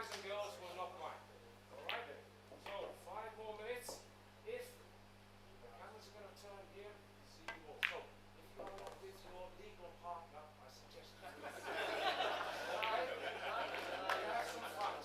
guys and girls will not mind. Alright? So, 5 more minutes. If the cameras are going to turn here, see you all. So, if you are not with your legal partner, I suggest you do it. Alright? Have some fun.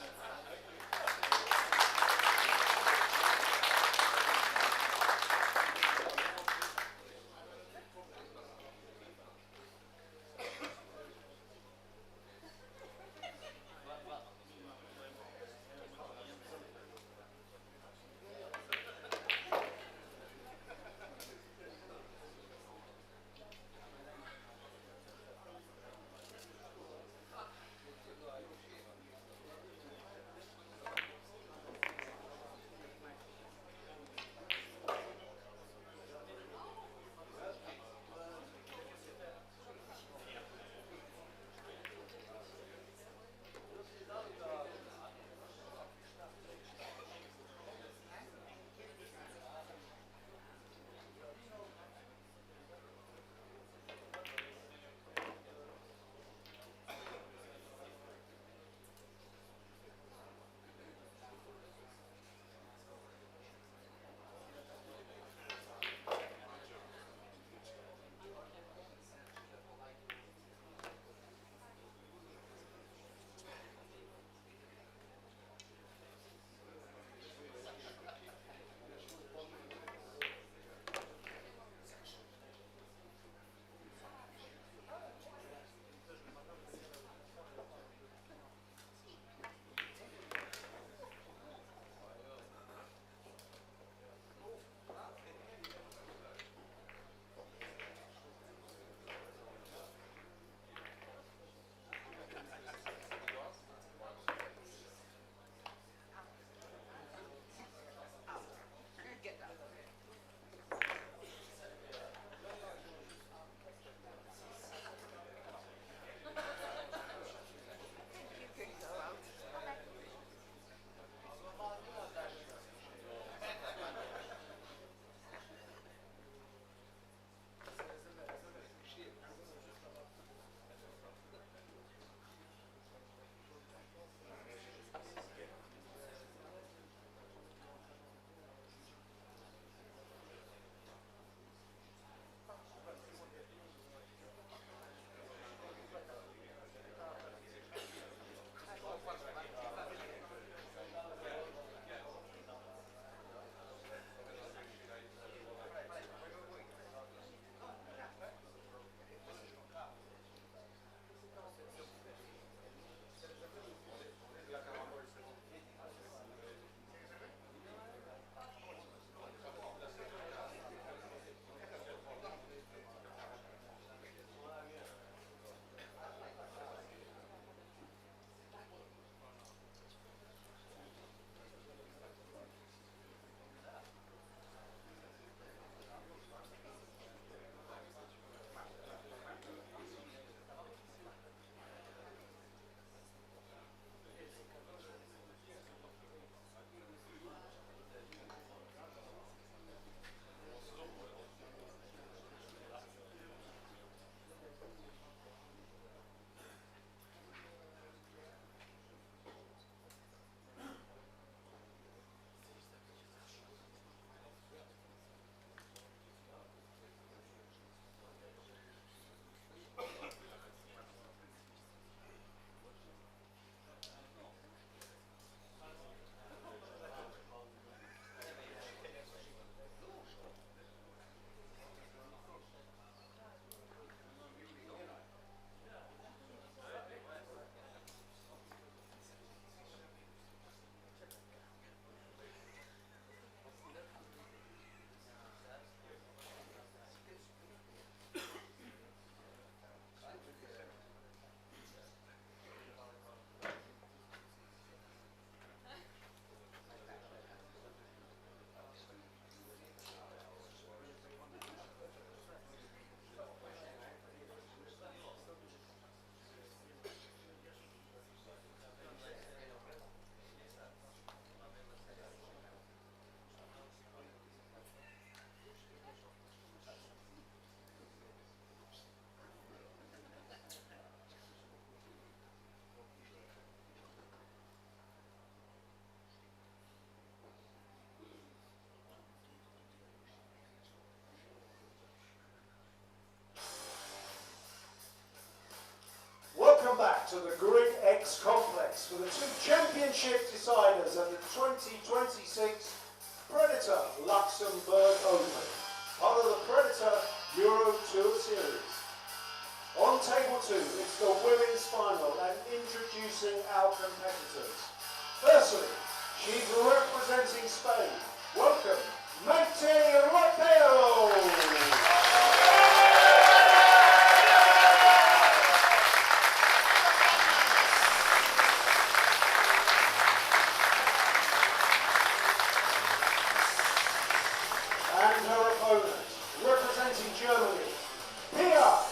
to the GRIDX complex for the two championship deciders at the 2026 Predator Luxembourg Open, part of the Predator EUROTOUR series. On table 2, it's the women's final and introducing our competitors. Firstly, she's representing Spain. Welcome, Kamui Brand. And her opponent, representing Germany, Billard.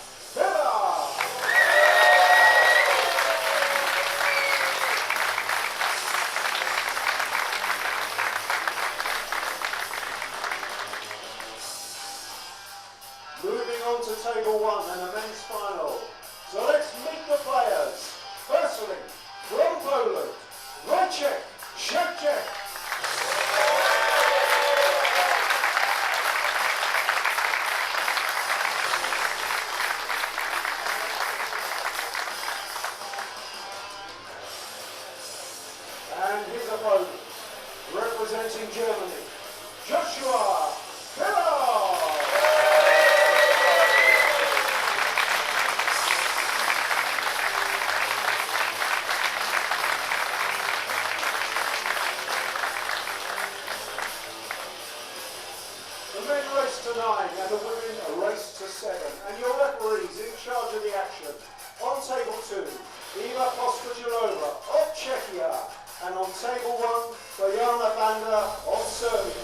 Moving on to table 1 and a men's final. So let's meet the players. Firstly, from Poland, Wojciech Szewczak. And his opponent, representing Germany, Joshua Billard. The men race to 9 and the women a race to 7. And your referees in charge of the action. On table 2, Iwa of Czechia. And on table 1, Bojana Banda of Serbia.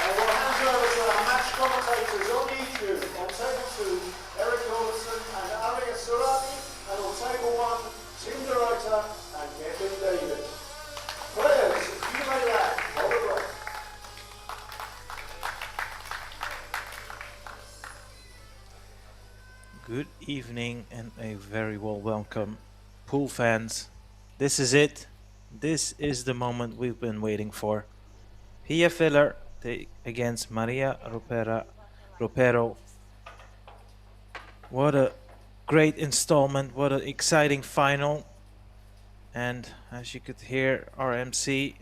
And we'll hand you over to our match commentators on YouTube. On table 2, Eric Olsen and Aria Surati. And on table 1, Tim DeRuyter and Kevin David. Players, you may land on the break. Good evening and a very well welcome, pool fans. This is it. This is the moment we've been waiting for. Pia Filler against Maria Ropero. What a great installment. What an exciting final. And as you could hear, our MC,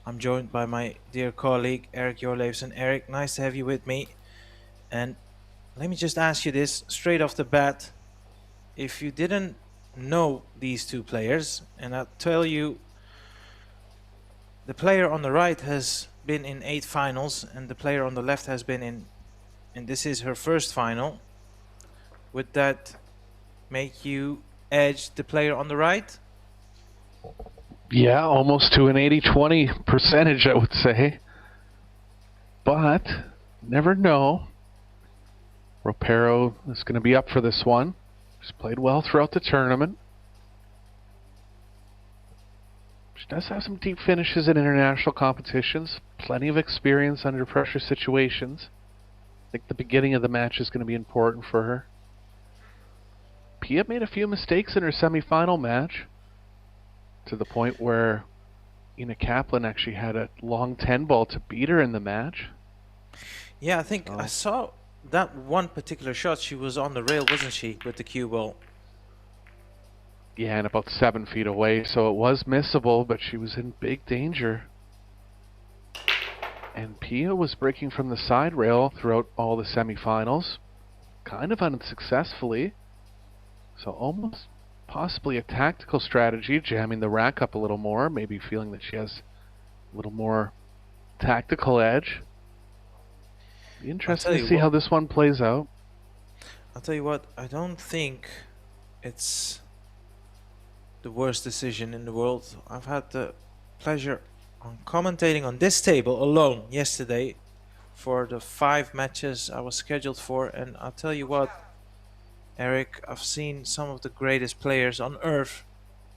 I'm joined by my dear colleague Eric Jorleefsen. Eric, nice to have you with me. And let me just ask you this straight off the bat. If you didn't know these two players, and I'll tell you, the player on the right has been in 8 finals, and the player on the left has been in, and this is her first final. Would that make you edge the player on the right? Yeah, almost to an 80-20 percentage, I would say. But, never know. Ropero is going to be up for this one. She's played well throughout the tournament. She does have some deep finishes in international competitions. Plenty of experience under pressure situations. I think the beginning of the match is going to be important for her. Pia made a few mistakes in her semi-final match, to the point where Ina Kaplan actually had a long 10 ball to beat her in the match. Yeah, I think I saw that one particular shot. She was on the rail, wasn't she, with the cue ball? Yeah, and about 7 feet away, so it was missable, but she was in big danger. And Pia was breaking from the side rail throughout all the semifinals, kind of unsuccessfully. So almost possibly a tactical strategy, jamming the rack up a little more, maybe feeling that she has a little more tactical edge. Be interesting to see how this one plays out. I'll tell you what, I don't think it's the worst decision in the world. I've had the pleasure on commentating on this table alone yesterday for the 5 matches I was scheduled for, and I'll tell you what, Eric, I've seen some of the greatest players on earth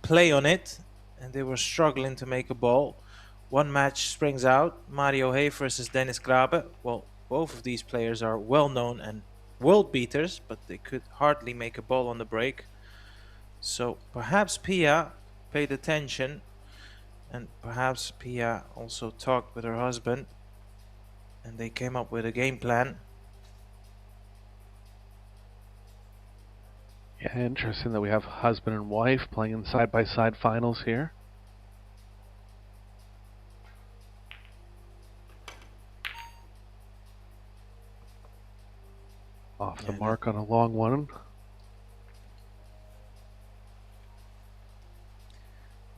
play on it, and they were struggling to make a ball. One match springs out, Mario Hay versus Dennis Grabe. Well, both of these players are well known and world beaters, but they could hardly make a ball on the break. So perhaps Pia paid attention, and perhaps Pia also talked with her husband, and they came up with a game plan. Yeah, interesting that we have husband and wife playing in side-by-side finals here. Off the mark on a long one.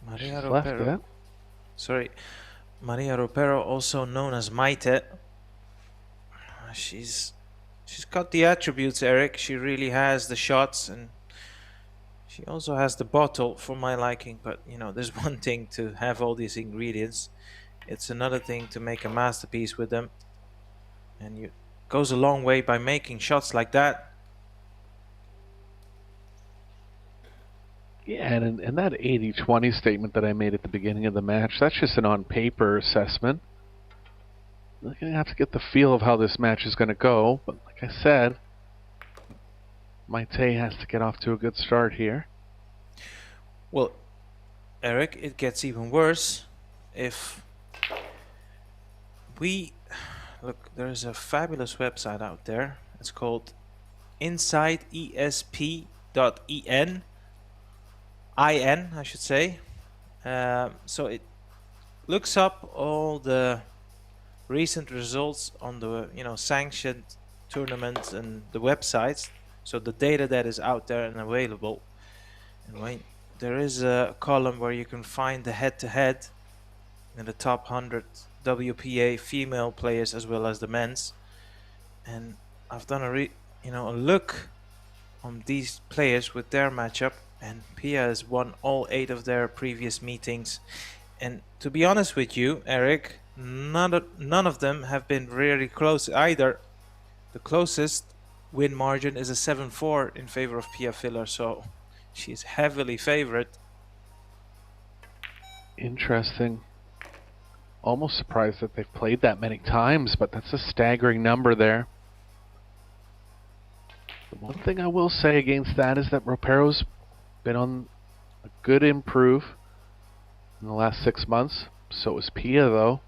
Maria She's left Ropero. it. Sorry. Maria Ropero, also known as Maite. She's got the attributes, Eric. She really has the shots, and she also has the bottle for my liking. But you know, there's one thing to have all these ingredients. It's another thing to make a masterpiece with them. And it goes a long way by making shots like that. Yeah, and that 80-20 statement that I made at the beginning of the match, that's just an on-paper assessment. We're going to have to get the feel of how this match is going to go. But like I said, Maite has to get off to a good start here. Well, Eric, it gets even worse if we... Look, there's a fabulous website out there. It's called InsideESP.en. I should say. So it looks up all the recent results on the sanctioned tournaments and the websites. So the data that is out there and available. And when there is a column where you can find the head-to-head in the top 100 WPA female players as well as the men's. And I've done a look on these players with their matchup, and Pia has won all 8 of their previous meetings. And to be honest with you, Eric, none of them have been really close either. The closest win margin is a 7-4 in favor of Pia Filler, so she's heavily favored. Interesting. Almost surprised that they've played that many times, but that's a staggering number there. The one thing I will say against that is that Ropero's been on a good improve in the last 6 months. So is Pia, though.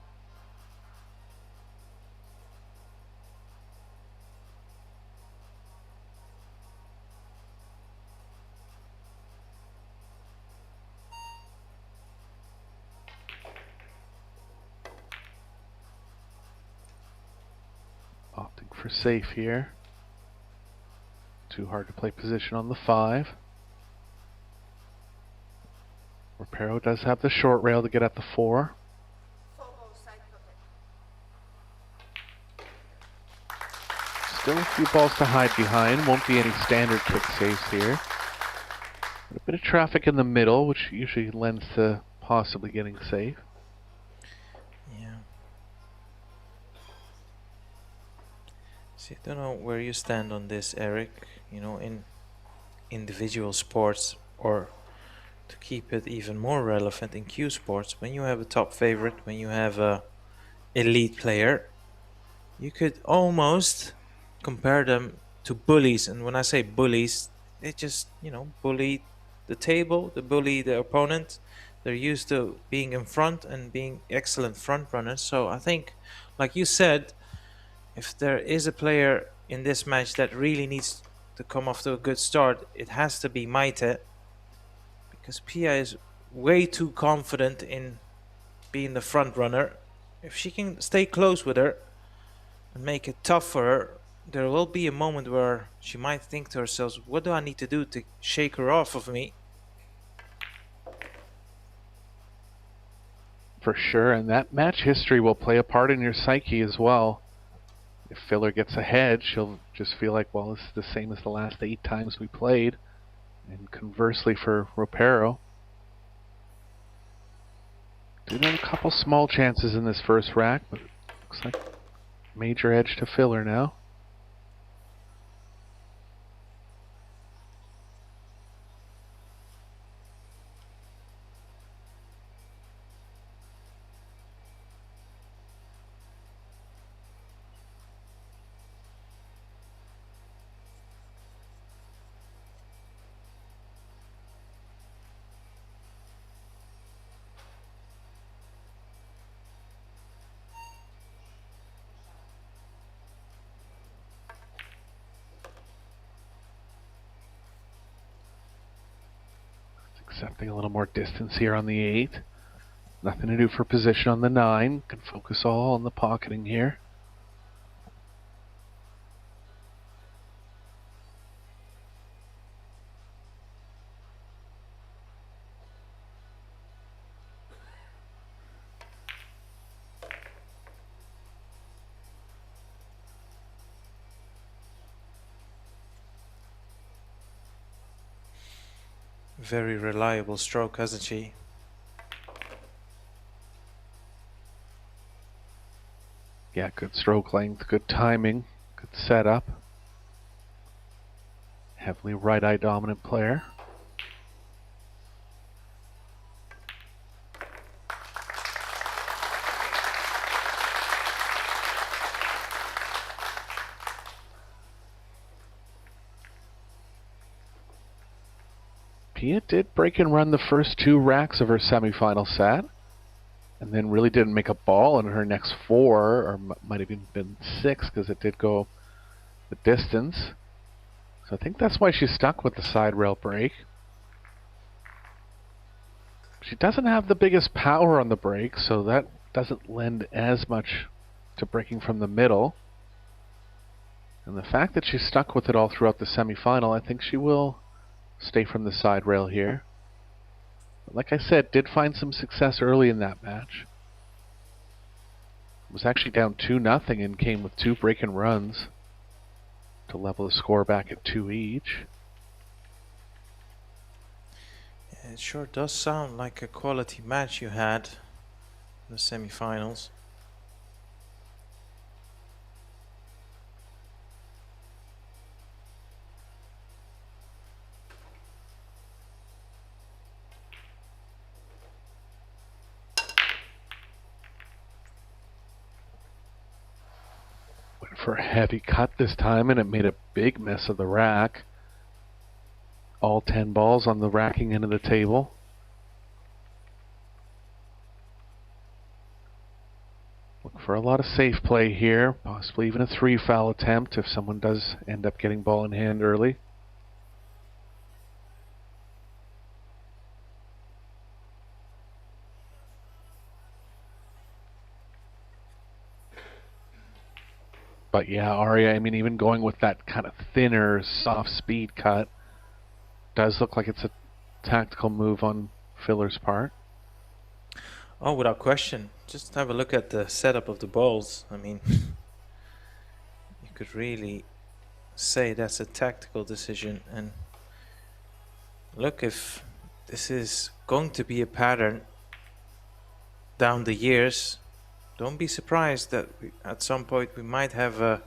Opting for safe here. Too hard to play position on the 5. Ropero does have the short rail to get at the 4. Still a few balls to hide behind. Won't be any standard kick saves here. A bit of traffic in the middle, which usually lends to possibly getting safe. Yeah. See, I don't know where you stand on this, Eric. You know, in individual sports, or to keep it even more relevant in Q sports, when you have a top favorite, when you have a elite player, you could almost compare them to bullies. And when I say bullies, they just, bully the table, they bully the opponent. They're used to being in front and being excellent front runners. So I think, like you said, if there is a player in this match that really needs to come off to a good start, it has to be Maite, because Pia is way too confident in being the front runner. If she can stay close with her and make it tough for her, there will be a moment where she might think to herself, what do I need to do to shake her off of me? For sure, and that match history will play a part in your psyche as well. If Filler gets ahead, she'll just feel like, well, this is the same as the last 8 times we played. And conversely for Ropero, did have a couple small chances in this first rack, but looks like major edge to Filler now. Accepting a little more distance here on the 8. Nothing to do for position on the 9. Can focus all on the pocketing here. Very reliable stroke, hasn't she? Yeah, good stroke length, good timing, good setup. Heavily right-eye dominant player. Pia did break and run the first 2 racks of her semifinal set, and then really didn't make a ball in her next 4, or might have even been 6, because it did go the distance. So I think that's why she's stuck with the side rail break. She doesn't have the biggest power on the break, so that doesn't lend as much to breaking from the middle. And the fact that she's stuck with it all throughout the semifinal, I think she will stay from the side rail here. But like I said, did find some success early in that match. Was actually down 2-0 and came with 2 break and runs to level the score back at 2 each. Yeah, it sure does sound like a quality match you had in the semifinals. For a heavy cut this time, and it made a big mess of the rack. All 10 balls on the racking end of the table. Look for a lot of safe play here, possibly even a 3-foul attempt if someone does end up getting ball in hand early. But yeah, Aria, I mean, even going with that kind of thinner, soft speed cut does look like it's a tactical move on Filler's part. Oh, without question. Just have a look at the setup of the balls. I mean, you could really say that's a tactical decision. And look, if this is going to be a pattern down the years, don't be surprised that at some point we might have a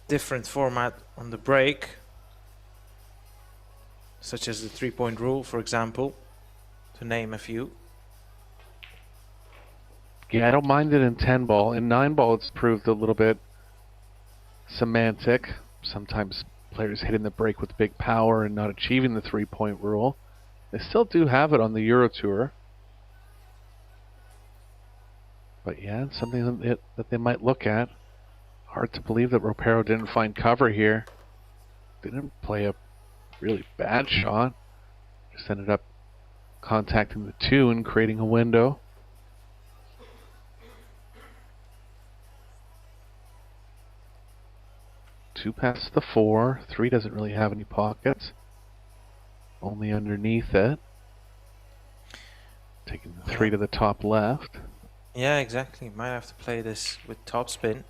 different format on the break, such as the 3-point rule, for example, to name a few. Yeah, I don't mind it in 10 ball. In 9 ball, it's proved a little bit semantic. Sometimes players hitting the break with big power and not achieving the 3-point rule. They still do have it on the EUROTOUR. But yeah, it's something that they might look at. Hard to believe that Ropero didn't find cover here. Didn't play a really bad shot. Just ended up contacting the 2 and creating a window. Two past the 4. 3 doesn't really have any pockets. Only underneath it. Taking the 3 to the top left. Yeah, exactly. Might have to play this with topspin.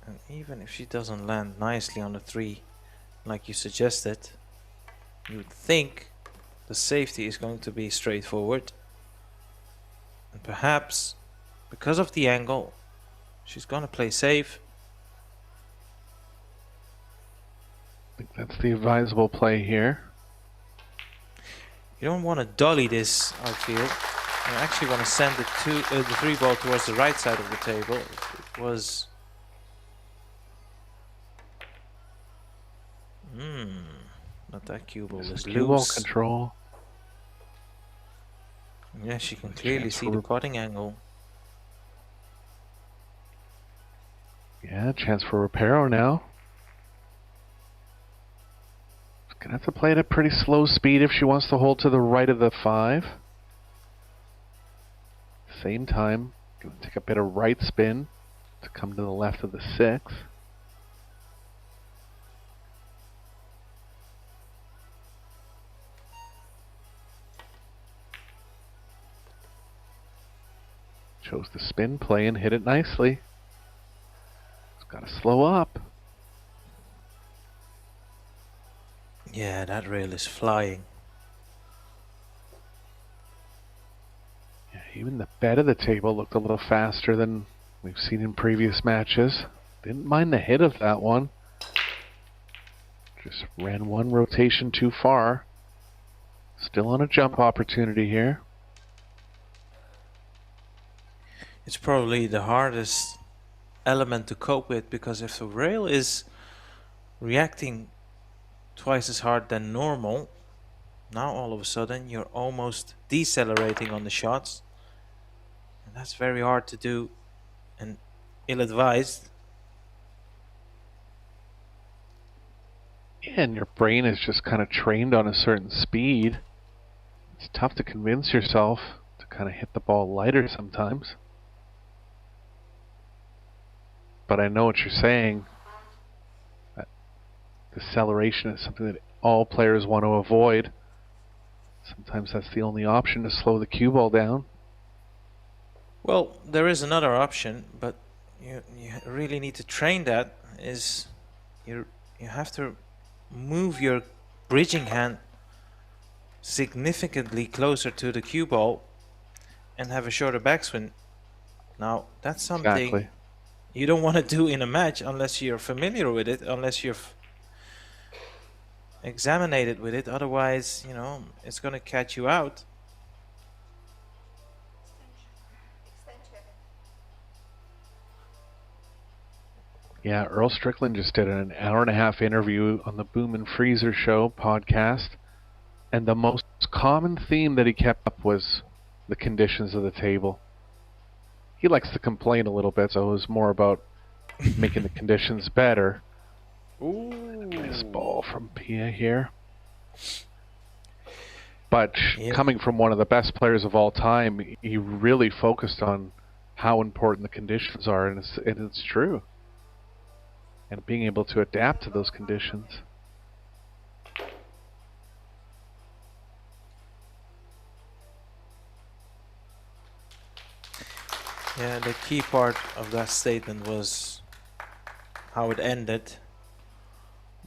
And even if she doesn't land nicely on the 3, like you suggested, you would think the safety is going to be straightforward. And perhaps, because of the angle, she's going to play safe. I think that's the advisable play here. You don't want to dolly this, I feel. You actually want to send the 3 ball towards the right side of the table. It was... not that cue ball is Cue ball loose. control. Yeah, she can clearly see the putting angle. Yeah, chance for Ropero now. Gonna have to play at a pretty slow speed if she wants to hold to the right of the 5. Same time, gonna take a bit of right spin to come to the left of the 6. Chose the spin play and hit it nicely. It's got to slow up. Yeah, that rail is flying. Yeah, even the bed of the table looked a little faster than we've seen in previous matches. Didn't mind the hit of that one. Just ran one rotation too far. Still on a jump opportunity here. It's probably the hardest element to cope with, because if the rail is reacting twice as hard than normal, now all of a sudden you're almost decelerating on the shots, and that's very hard to do and ill-advised. Yeah, and your brain is just kind of trained on a certain speed. It's tough to convince yourself to kind of hit the ball lighter sometimes. But I know what you're saying. That deceleration is something that all players want to avoid. Sometimes that's the only option to slow the cue ball down. Well, there is another option, but you really need to train that. Is you have to move your bridging hand significantly closer to the cue ball and have a shorter backswing. Now, that's something Exactly. you don't want to do in a match unless you're familiar with it, unless you've examined it with it. Otherwise, you know, it's going to catch you out. Yeah, Earl Strickland just did an hour-and-a-half interview on the Boom and Freezer Show podcast, and the most common theme that he kept up was the conditions of the table. He likes to complain a little bit, so it was more about making the conditions better. Ooh. Nice ball from Pia here. But Yeah. coming from one of the best players of all time, he really focused on how important the conditions are, and it's true. And being able to adapt to those conditions. Yeah, the key part of that statement was how it ended.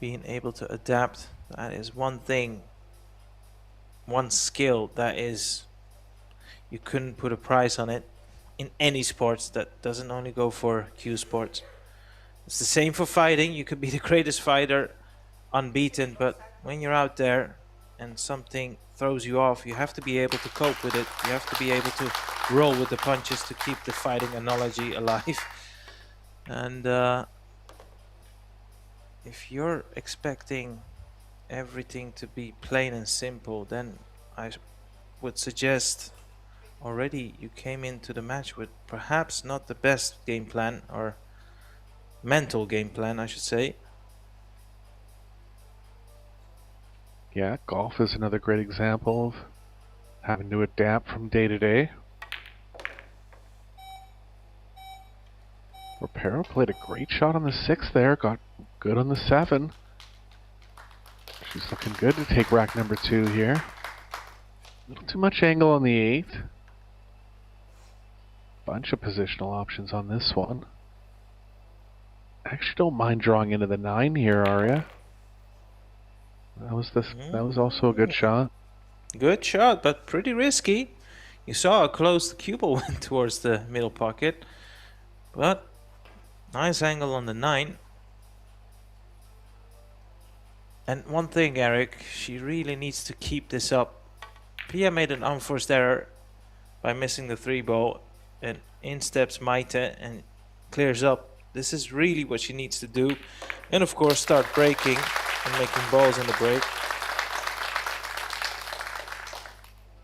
Being able to adapt, that is one thing, one skill that is, you couldn't put a price on it in any sports. That doesn't only go for cue sports. It's the same for fighting. You could be the greatest fighter, unbeaten, but when you're out there and something throws you off, you have to be able to cope with it. You have to be able to roll with the punches to keep the fighting analogy alive. And if you're expecting everything to be plain and simple, then I would suggest already you came into the match with perhaps not the best game plan, or mental game plan, I should say. Yeah, golf is another great example of having to adapt from day to day. Reparo played a great shot on the 6 there, got good on the 7. She's looking good to take rack number 2 here. A little too much angle on the 8. Bunch of positional options on this one. Actually don't mind drawing into the 9 here, Arya. That was also a good shot. Good shot, but pretty risky. You saw how close the cue ball went towards the middle pocket. But nice angle on the 9. And one thing, Eric, she really needs to keep this up. Pia made an unforced error by missing the 3 ball, and in steps Maite and clears up. This is really what she needs to do. And of course start breaking and making balls in the break.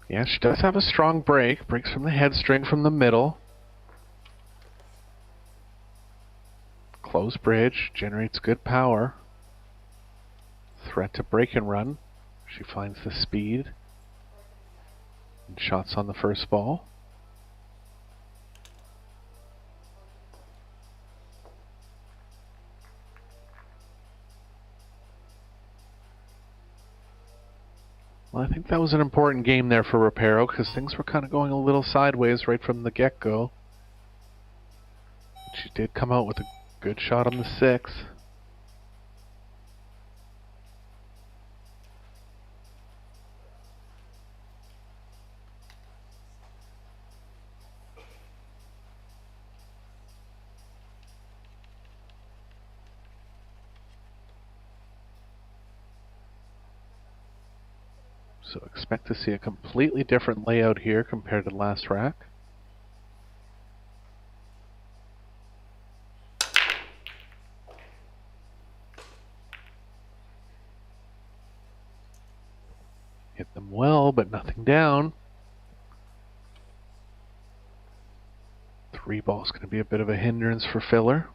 Yeah, she does have a strong break. Breaks from the head string from the middle. Close bridge, generates good power. threat to break and run. She finds the speed and shots on the first ball. Well, I think that was an important game there for Rapero because things were kind of going a little sideways right from the get-go. She did come out with a good shot on the 6. So expect to see a completely different layout here compared to last rack. Hit them well, but nothing down. 3 ball's going to be a bit of a hindrance for Filler.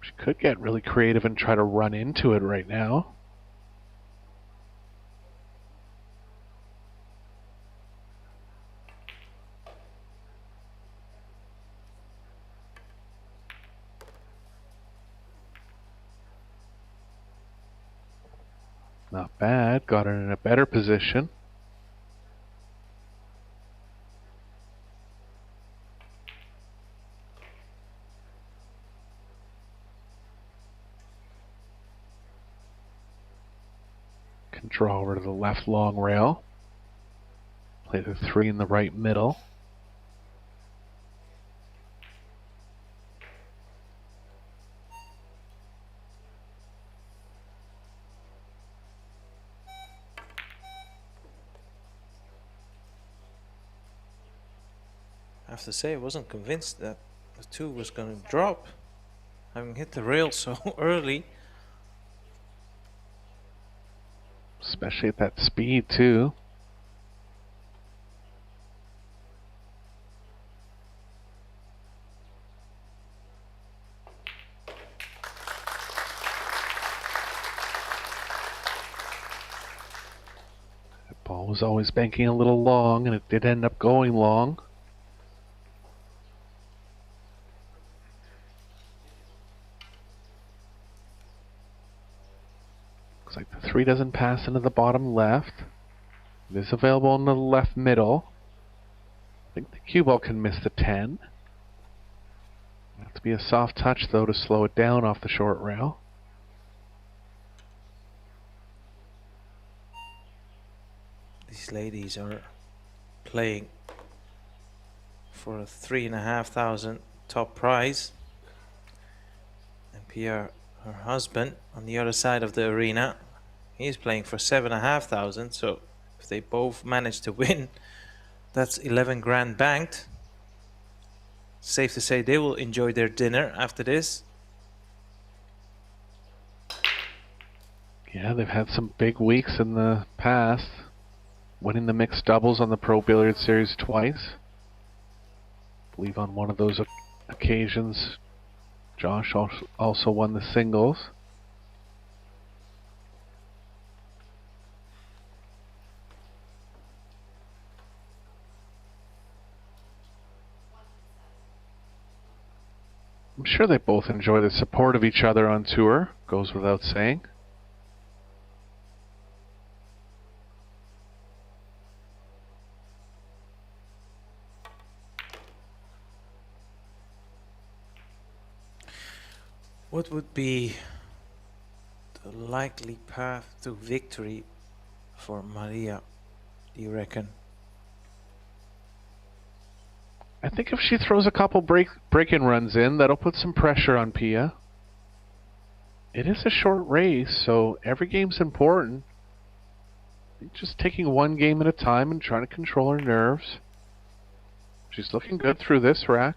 She could get really creative and try to run into it right now. Not bad, got her in a better position. Can draw over to the left long rail. Play the 3 in the right middle. I have to say, I wasn't convinced that the 2 was going to drop, having hit the rail so early. Especially at that speed, too. That ball was always banking a little long, and it did end up going long. Looks like the 3 doesn't pass into the bottom left. It is available in the left middle. I think the cue ball can miss the 10. Have to be a soft touch though to slow it down off the short rail. These ladies are playing for a 3,500 top prize, and Pierre, her husband, on the other side of the arena, he's playing for 7,500. So if they both manage to win, that's 11 grand banked. Safe to say they will enjoy their dinner after this. Yeah, they've had some big weeks in the past, winning the mixed doubles on the Pro Billiard Series twice. I believe on one of those occasions, Josh also won the singles. I'm sure they both enjoy the support of each other on tour, goes without saying. What would be the likely path to victory for Maria, do you reckon? I think if she throws a couple break-in runs in, that'll put some pressure on Pia. It is a short race, so every game's important. I think just taking one game at a time and trying to control her nerves. She's looking good through this rack.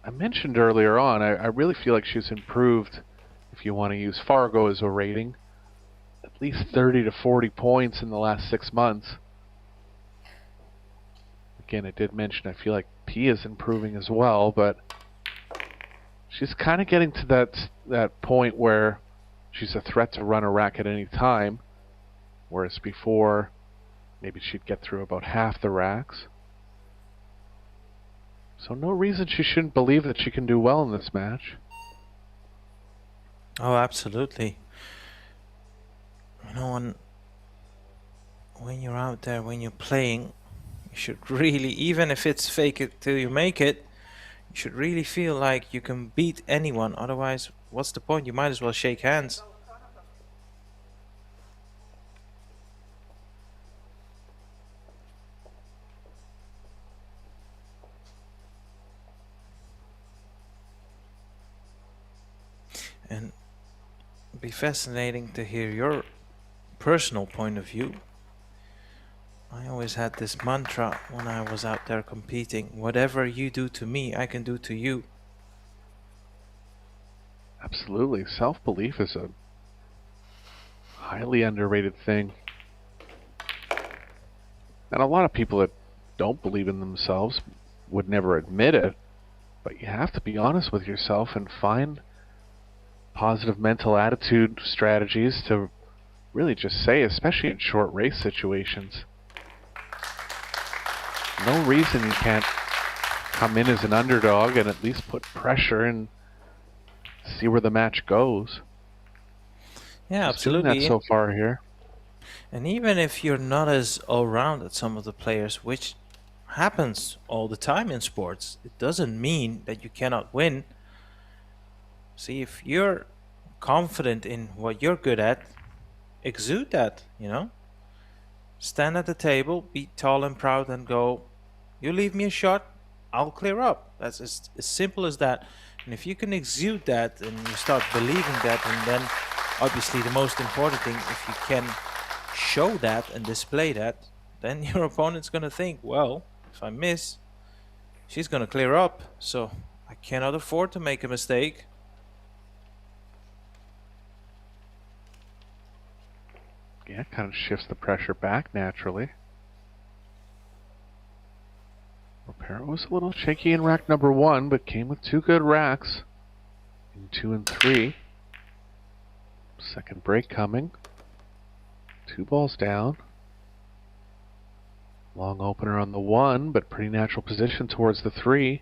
I mentioned earlier on, I really feel like she's improved, if you want to use Fargo as a rating, at least 30 to 40 points in the last 6 months. Again, I did mention I feel like P is improving as well, but she's kind of getting to that point where she's a threat to run a rack at any time, whereas before maybe she'd get through about half the racks. So no reason she shouldn't believe that she can do well in this match. Oh, absolutely. You know, when you're out there, when you're playing, you should really, even if it's fake it till you make it, you should really feel like you can beat anyone. Otherwise, what's the point? You might as well shake hands. And it'd be fascinating to hear your personal point of view. I always had this mantra when I was out there competing: whatever you do to me, I can do to you. Absolutely. Self-belief is a highly underrated thing. And a lot of people that don't believe in themselves would never admit it, but you have to be honest with yourself and find positive mental attitude strategies to really just say, especially in short race situations. No reason you can't come in as an underdog and at least put pressure and see where the match goes. Yeah, Just doing absolutely. that so far here. And even if you're not as all-round as some of the players, which happens all the time in sports, it doesn't mean that you cannot win. See, if you're confident in what you're good at, exude that, you know? Stand at the table, be tall and proud, and go, you leave me a shot, I'll clear up. That's as simple as that. And if you can exude that and you start believing that, and then obviously the most important thing, if you can show that and display that, then your opponent's going to think, well, if I miss, she's going to clear up. So I cannot afford to make a mistake. Yeah, it kind of shifts the pressure back naturally. Reparo was a little shaky in rack number 1, but came with 2 good racks in 2 and 3. Second break coming. 2 balls down. Long opener on the 1, but pretty natural position towards the 3.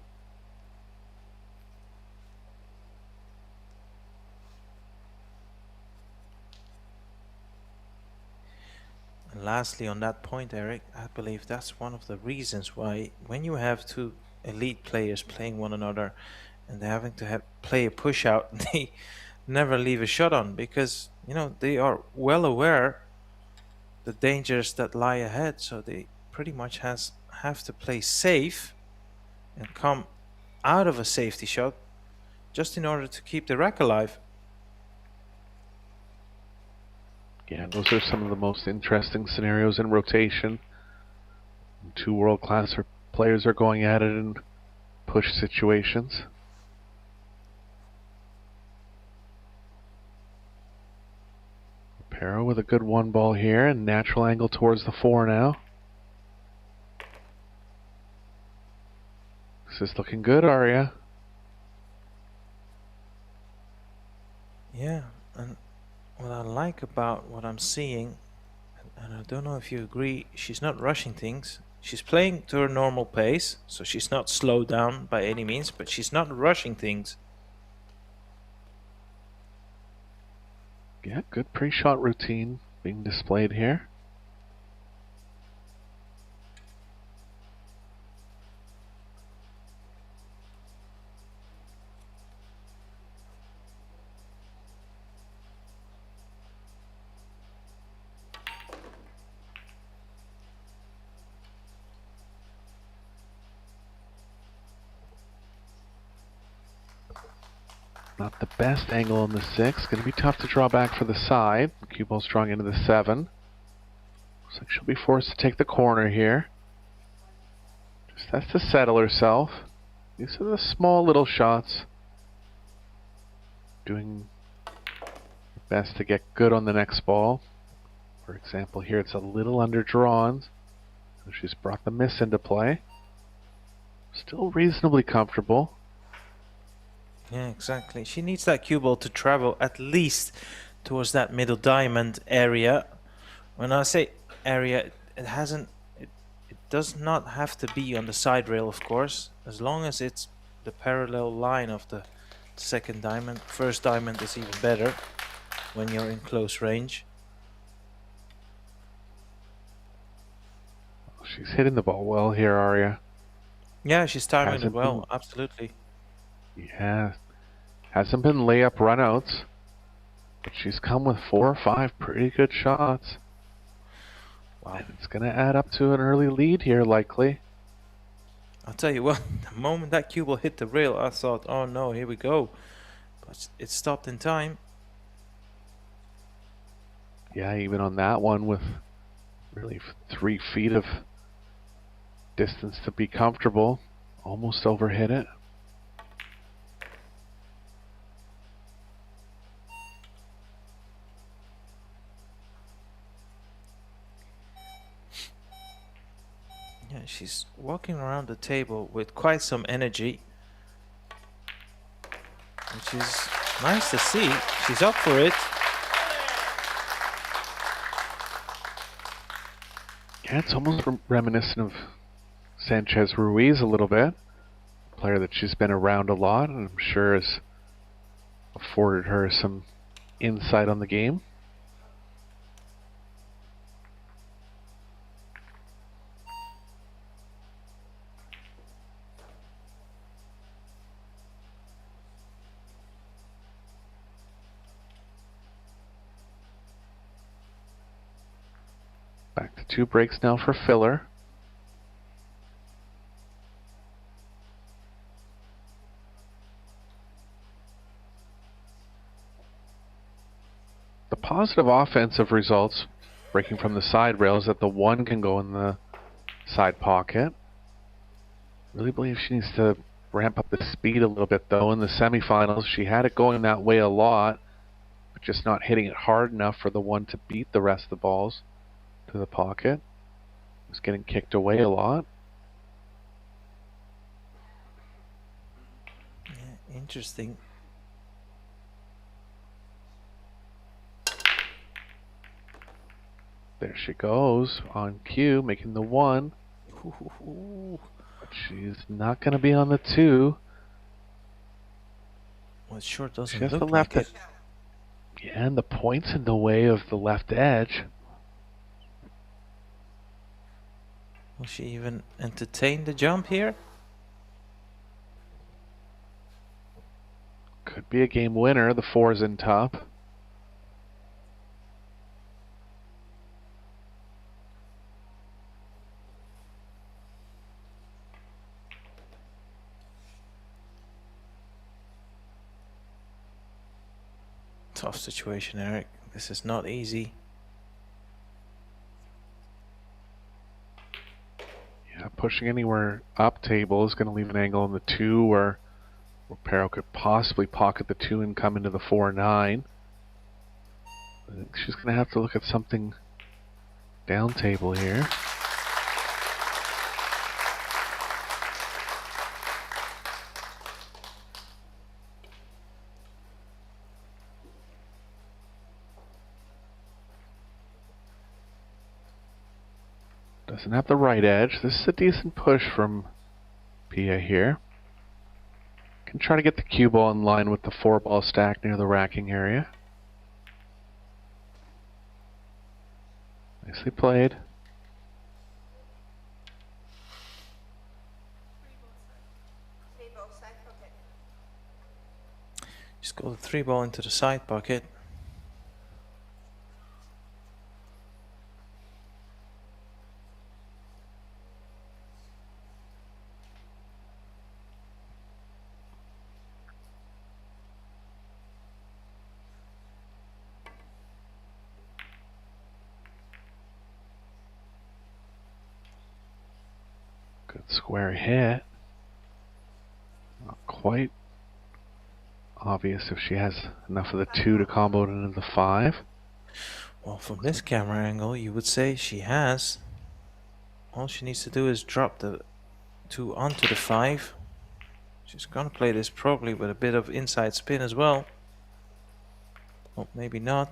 And lastly, on that point, Eric, I believe that's one of the reasons why when you have 2 elite players playing one another and they're having to play a push out, they never leave a shot on, because you know they are well aware the dangers that lie ahead, so they pretty much have to play safe and come out of a safety shot just in order to keep the rack alive. Yeah, those are some of the most interesting scenarios in rotation. 2 world-class players are going at it in push situations. Reparo with a good 1 ball here, and natural angle towards the 4 now. This is looking good, Arya. Yeah, and what I like about what I'm seeing, and I don't know if you agree, she's not rushing things. She's playing to her normal pace, so she's not slowed down by any means, but she's not rushing things. Yeah, good pre-shot routine being displayed here. Not the best angle on the 6. Going to be tough to draw back for the side. Cue ball strong into the 7. Looks like she'll be forced to take the corner here. Just has to settle herself. These are the small little shots. Doing best to get good on the next ball. For example, here it's a little underdrawn. So she's brought the miss into play. Still reasonably comfortable. Yeah, exactly. She needs that cue ball to travel at least towards that middle diamond area. When I say area, it hasn't. It does not have to be on the side rail, of course, as long as it's the parallel line of the second diamond. First diamond is even better when you're in close range. She's hitting the ball well here, Arya. Yeah, she's timing it Hasn't well, been- absolutely. Yeah. Hasn't been layup runouts, but she's come with 4 or 5 pretty good shots. Wow. And it's going to add up to an early lead here, likely. I'll tell you what, the moment that cue ball hit the rail, I thought, oh no, here we go. But it stopped in time. Yeah, even on that one with really 3 feet of distance to be comfortable. Almost overhit it. Yeah, she's walking around the table with quite some energy, which is nice to see. She's up for it. Yeah, it's almost reminiscent of Sanchez Ruiz a little bit. A player that she's been around a lot, and I'm sure has afforded her some insight on the game. Back to 2 breaks now for filler. The positive offensive results, breaking from the side rail, is that the 1 can go in the side pocket. Really believe she needs to ramp up the speed a little bit, though. In the semifinals, she had it going that way a lot, but just not hitting it hard enough for the 1 to beat the rest of the balls to the pocket. It was getting kicked away a lot. Yeah, interesting. There she goes on cue, making the 1. Ooh. But she's not going to be on the 2. Well, it sure doesn't She has look the left like it. Yeah, and the point's in the way of the left edge. Will she even entertain the jump here? Could be a game winner. The 4's in top. Tough situation, Eric. This is not easy. Yeah, pushing anywhere up table is going to leave an angle on the 2 where Pero could possibly pocket the 2 and come into the 4-9. I think she's going to have to look at something down table here. Doesn't have the right edge. This is a decent push from Pia here. Can try to get the cue ball in line with the 4-ball stack near the racking area. Nicely played. Just got the 3-ball into the side pocket. Good square hit. Not quite obvious if she has enough of the 2 to combo it into the 5. Well, from this camera angle, you would say she has. All she needs to do is drop the 2 onto the 5. She's gonna play this probably with a bit of inside spin as well. Well, maybe not.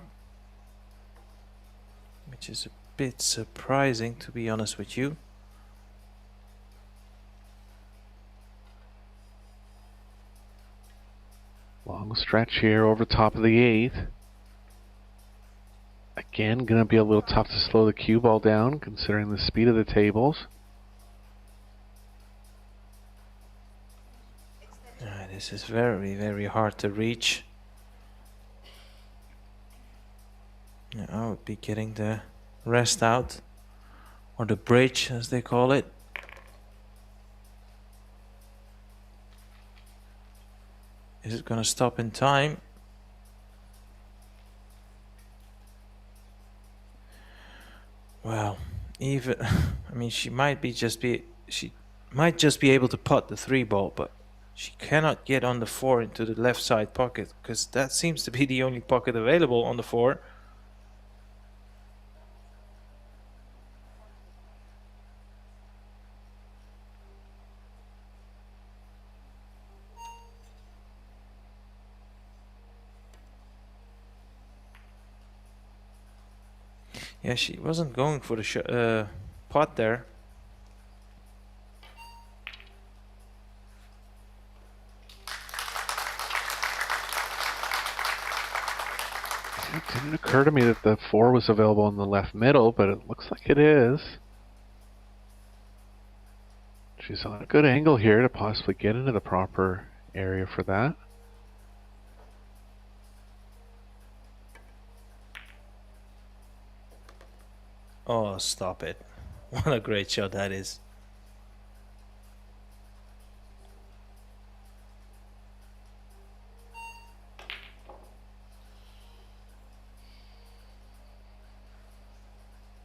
Which is a bit surprising, to be honest with you. Long stretch here over top of the 8. Again, gonna be a little tough to slow the cue ball down, considering the speed of the tables. This is very, very hard to reach. Yeah, I would be getting the rest out, or the bridge as they call it. Is it gonna stop in time? Well, even I mean, she might just be able to putt the 3 ball, but she cannot get on the 4 into the left side pocket, because that seems to be the only pocket available on the 4. Yeah, she wasn't going for the pot there. It didn't occur to me that the 4 was available in the left middle, but it looks like it is. She's on a good angle here to possibly get into the proper area for that. Oh, stop it. What a great shot that is.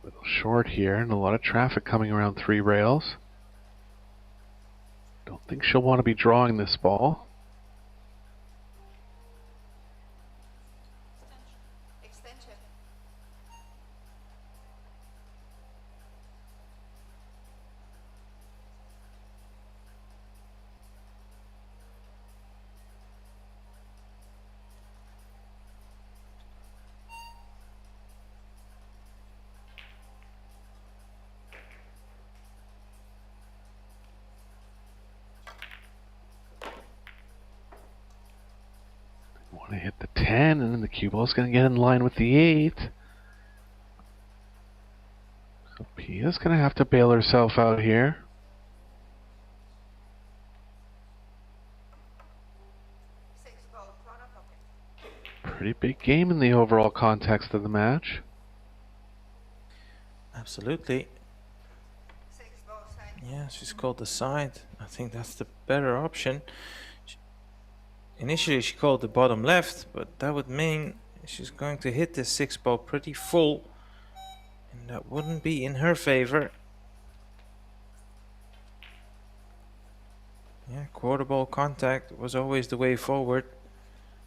A little short here and a lot of traffic coming around 3 rails. Don't think she'll want to be drawing this ball. Extension. Want to hit the 10, and then the cue ball's going to get in line with the 8. So Pia's going to have to bail herself out here. Pretty big game in the overall context of the match. Absolutely. Yeah, she's called the side. I think that's the better option. Initially she called the bottom left, but that would mean she's going to hit this 6 ball pretty full, and that wouldn't be in her favor. Yeah, quarter ball contact was always the way forward.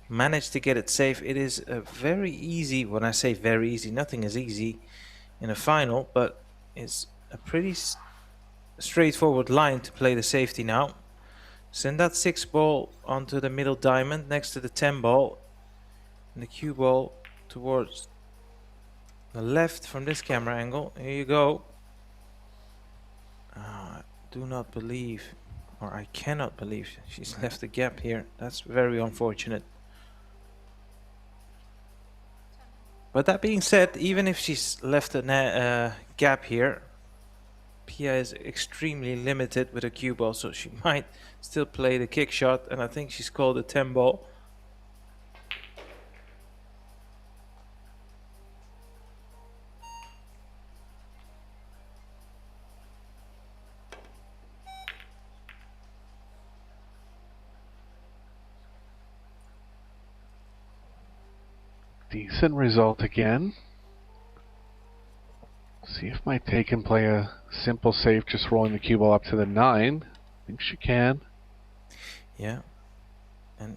Managed to get it safe. It is a very easy, when I say very easy, nothing is easy in a final, but it's a pretty straightforward line to play the safety now. Send that 6 ball onto the middle diamond next to the 10 ball, and the cue ball towards the left from this camera angle. Here you go. I do not believe, or I cannot believe, she's left a gap here. That's very unfortunate. But that being said, even if she's left a gap here, Pia is extremely limited with a cue ball, so she might still play the kick shot, and I think she's called a 10 ball. Decent result again. See if my take can play a simple save, just rolling the cue ball up to the 9. I think she can. Yeah. And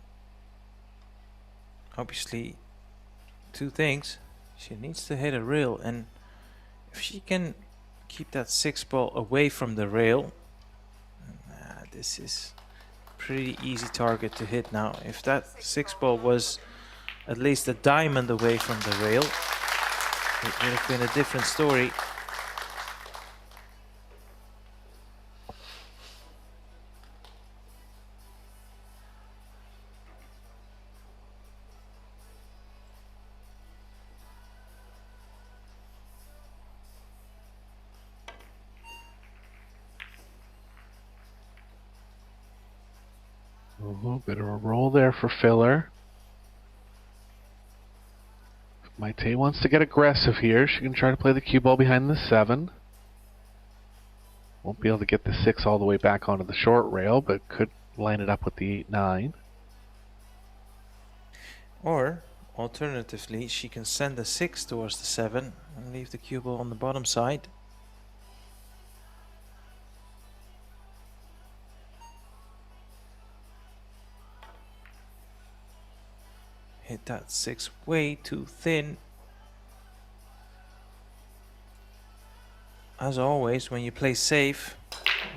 obviously two things. She needs to hit a rail, and if she can keep that 6 ball away from the rail, this is pretty easy target to hit now. If that 6 ball was at least a diamond away from the rail, it would have been a different story. A bit of a roll there for filler. If Maite wants to get aggressive here, she can try to play the cue ball behind the 7. Won't be able to get the 6 all the way back onto the short rail, but could line it up with the 8-9. Or, alternatively, she can send the 6 towards the 7 and leave the cue ball on the bottom side. Hit that 6 way too thin. As always, when you play safe,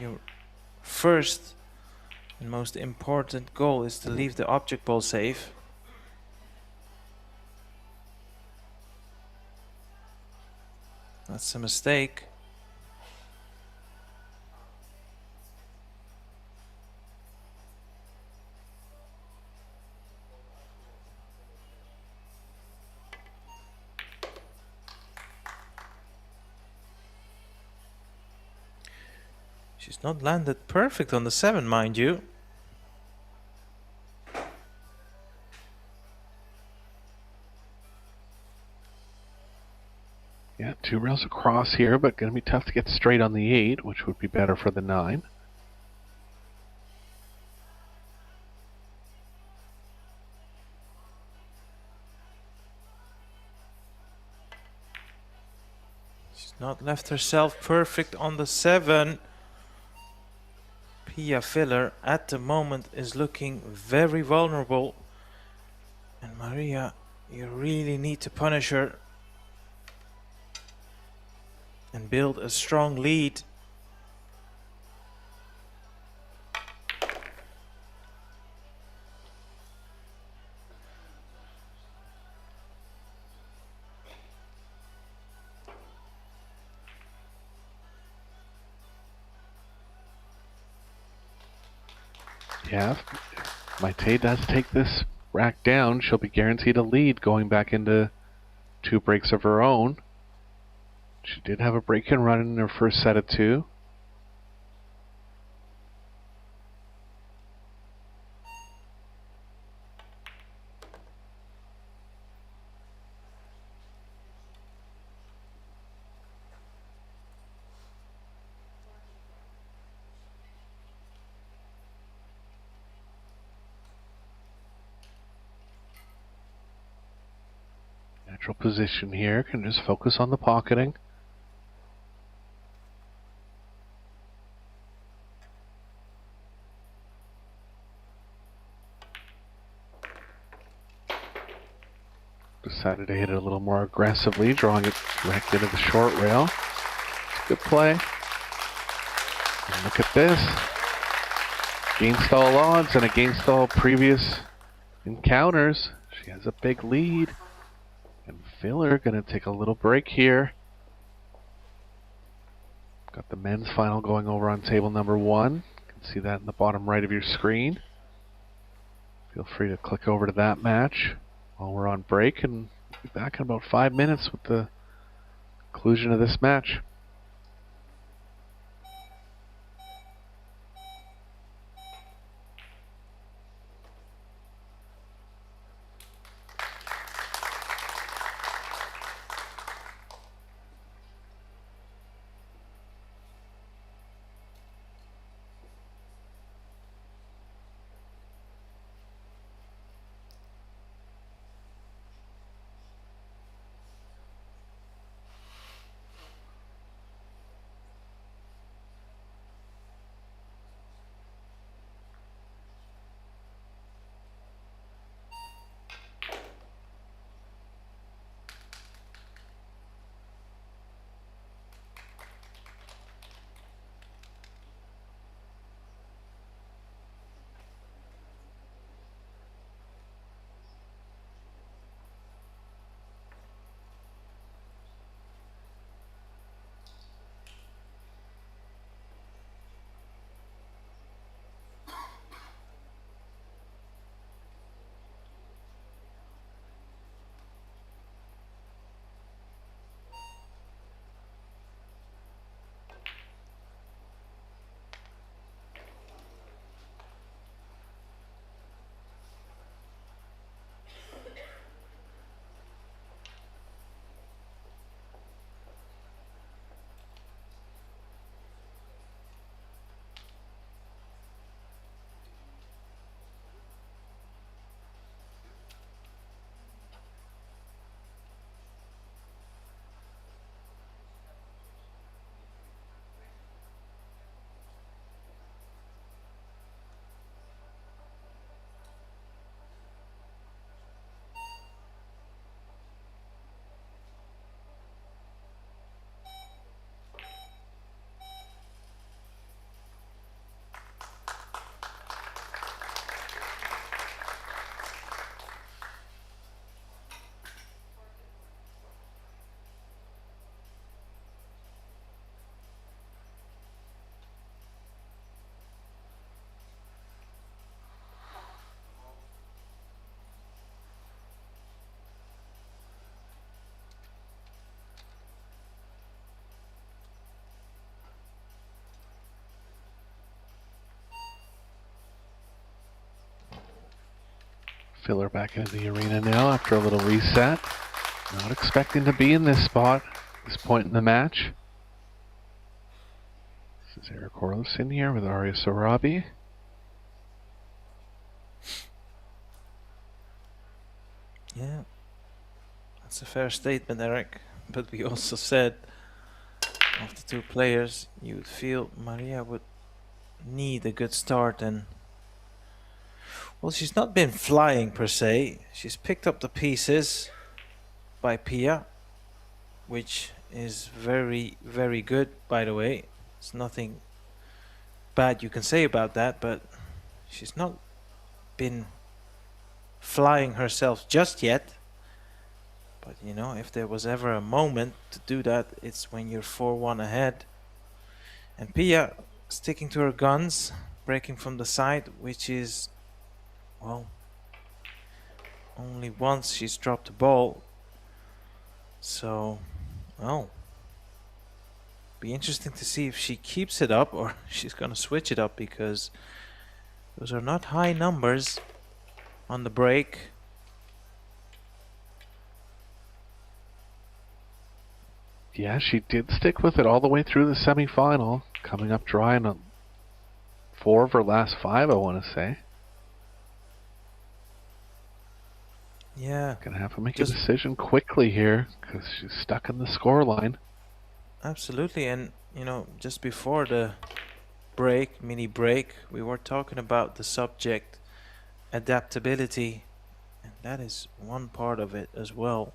your first and most important goal is to leave the object ball safe. That's a mistake. She's not landed perfect on the 7, mind you. Yeah, 2 rails across here, but going to be tough to get straight on the 8, which would be better for the 9. She's not left herself perfect on the 7. Pia Filler at the moment is looking very vulnerable. And Maria, you really need to punish her and build a strong lead. Yeah, if Maite does take this rack down, she'll be guaranteed a lead going back into 2 breaks of her own. She did have a break and run in her first set of 2. Natural position here, can just focus on the pocketing. Decided to hit it a little more aggressively, drawing it direct into the short rail. Good play. And look at this. Against all odds and against all previous encounters, she has a big lead. And Filler gonna take a little break here. Got the men's final going over on table number 1. You can see that in the bottom right of your screen. Feel free to click over to that match while we're on break, and we'll be back in about 5 minutes with the conclusion of this match. Filler back into the arena now after a little reset. Not expecting to be in this spot at this point in the match. This is Eric Orlison here with Arias Arabi. Yeah, that's a fair statement, Eric. But we also said of the two players, you would feel Maria would need a good start, and well, she's not been flying per se. She's picked up the pieces by Pia, which is very, very good, by the way. There's nothing bad you can say about that, but she's not been flying herself just yet. But you know, if there was ever a moment to do that, it's when you're 4-1 ahead. And Pia sticking to her guns, breaking from the side, which is, well, only once she's dropped the ball. So, well, be interesting to see if she keeps it up or she's gonna switch it up, because those are not high numbers on the break. Yeah, she did stick with it all the way through the semifinal, coming up dry in 4 of her last 5, I want to say. Yeah. Gonna have to make a decision quickly here, because she's stuck in the scoreline. Absolutely, and you know, just before the break, mini break, we were talking about the subject adaptability, and that is one part of it as well.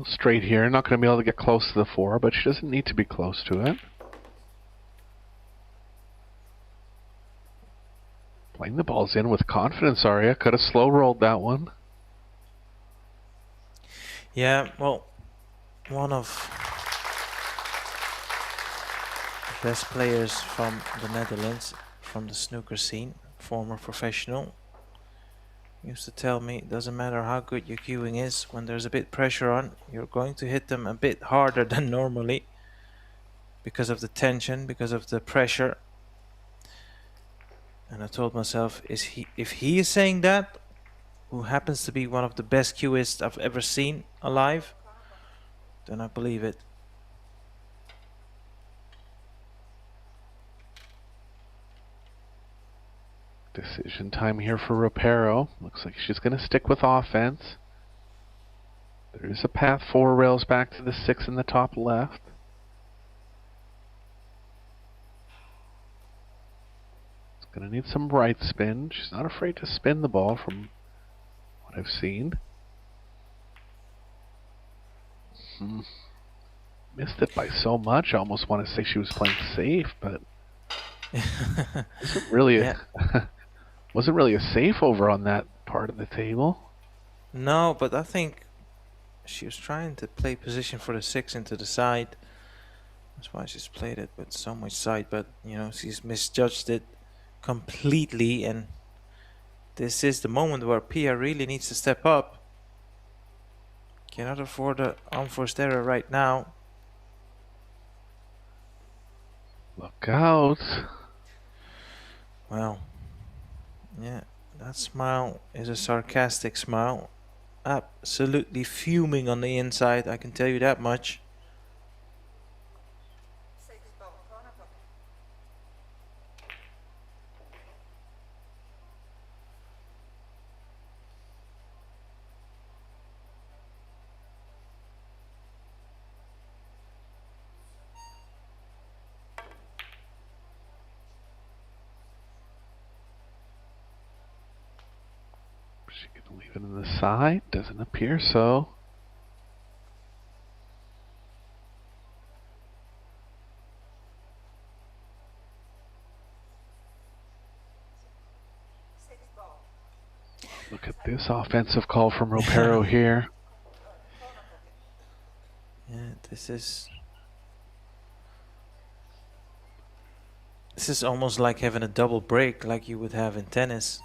Straight here, not going to be able to get close to the 4, but she doesn't need to be close to it. Playing the balls in with confidence, Arya. Could have slow rolled that one. Yeah, well, one of the best players from the Netherlands, from the snooker scene, former professional, used to tell me, it doesn't matter how good your cueing is, when there's a bit pressure on, you're going to hit them a bit harder than normally because of the tension, because of the pressure. And I told myself, if he is saying that, who happens to be one of the best cueists I've ever seen alive, then I believe it. Decision time here for Ropero. Looks like she's going to stick with offense. There is a path 4 rails back to the 6 in the top left. It's going to need some right spin. She's not afraid to spin the ball from what I've seen. Missed it by so much. I almost want to say she was playing safe, but wasn't really wasn't really a safe over on that part of the table. No, but I think she was trying to play position for the 6 into the side. That's why she's played it with so much side, but you know, she's misjudged it completely, and this is the moment where Pia really needs to step up. Cannot afford an unforced error right now. Look out. Well, yeah, that smile is a sarcastic smile. Absolutely fuming on the inside, I can tell you that much. She can leave it in the side. Doesn't appear so. Look at this offensive call from Ropero here. Yeah, this is almost like having a double break like you would have in tennis.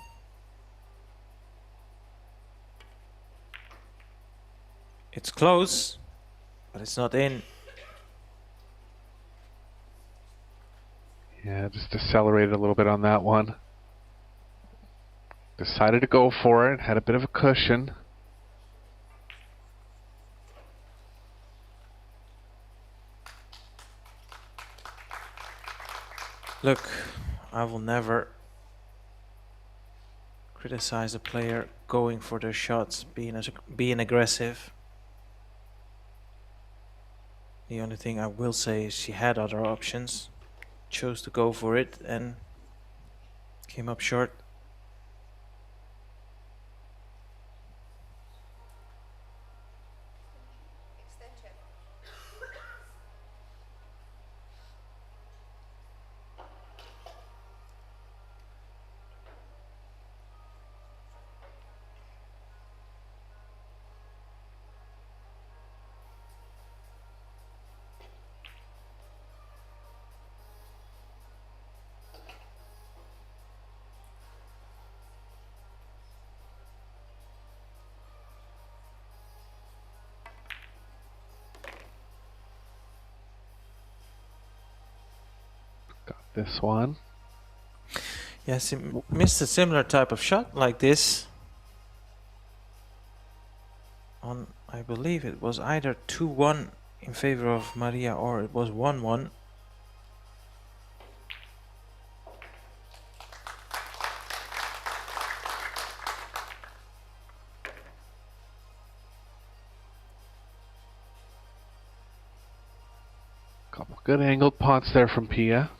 It's close, but it's not in. Yeah, just decelerated a little bit on that one. Decided to go for it, had a bit of a cushion. Look, I will never criticize a player going for their shots, being aggressive. The only thing I will say is she had other options, chose to go for it, and came up short. This one. Yes, he missed a similar type of shot like this. On, I believe it was either 2-1 in favor of Maria or it was 1-1. Couple good angled pots there from Pia.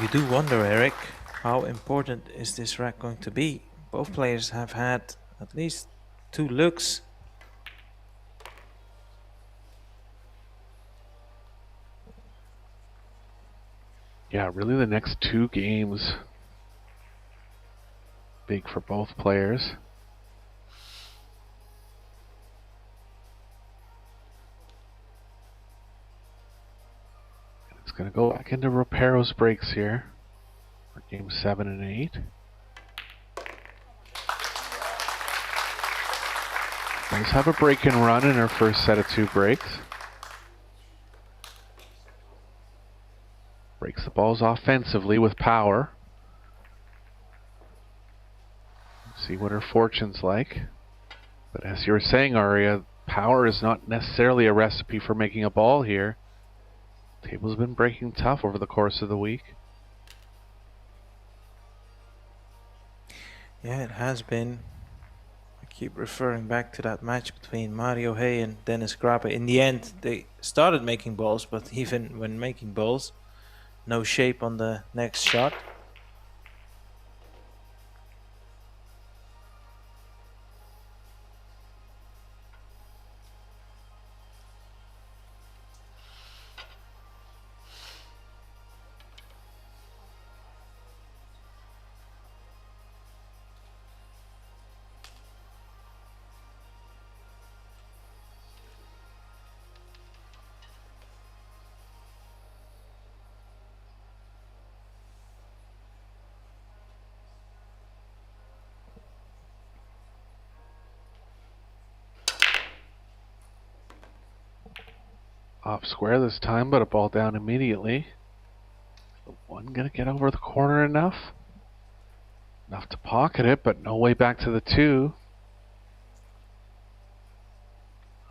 You do wonder, Eric, how important is this rack going to be? Both players have had at least 2 looks. Yeah, really the next 2 games big for both players. And it's going to go back into Ropero's breaks here for game 7 and 8. Does have a break and run in her first set of 2 breaks. Breaks the balls offensively with power. See what her fortune's like. But as you were saying, Aria, power is not necessarily a recipe for making a ball here. Table's been breaking tough over the course of the week. Yeah, it has been. I keep referring back to that match between Mario Hay and Dennis Grape. In the end, they started making balls, but even when making balls, no shape on the next shot. Off square this time, but a ball down immediately. The 1 gonna get over the corner enough? Enough to pocket it, but no way back to the 2.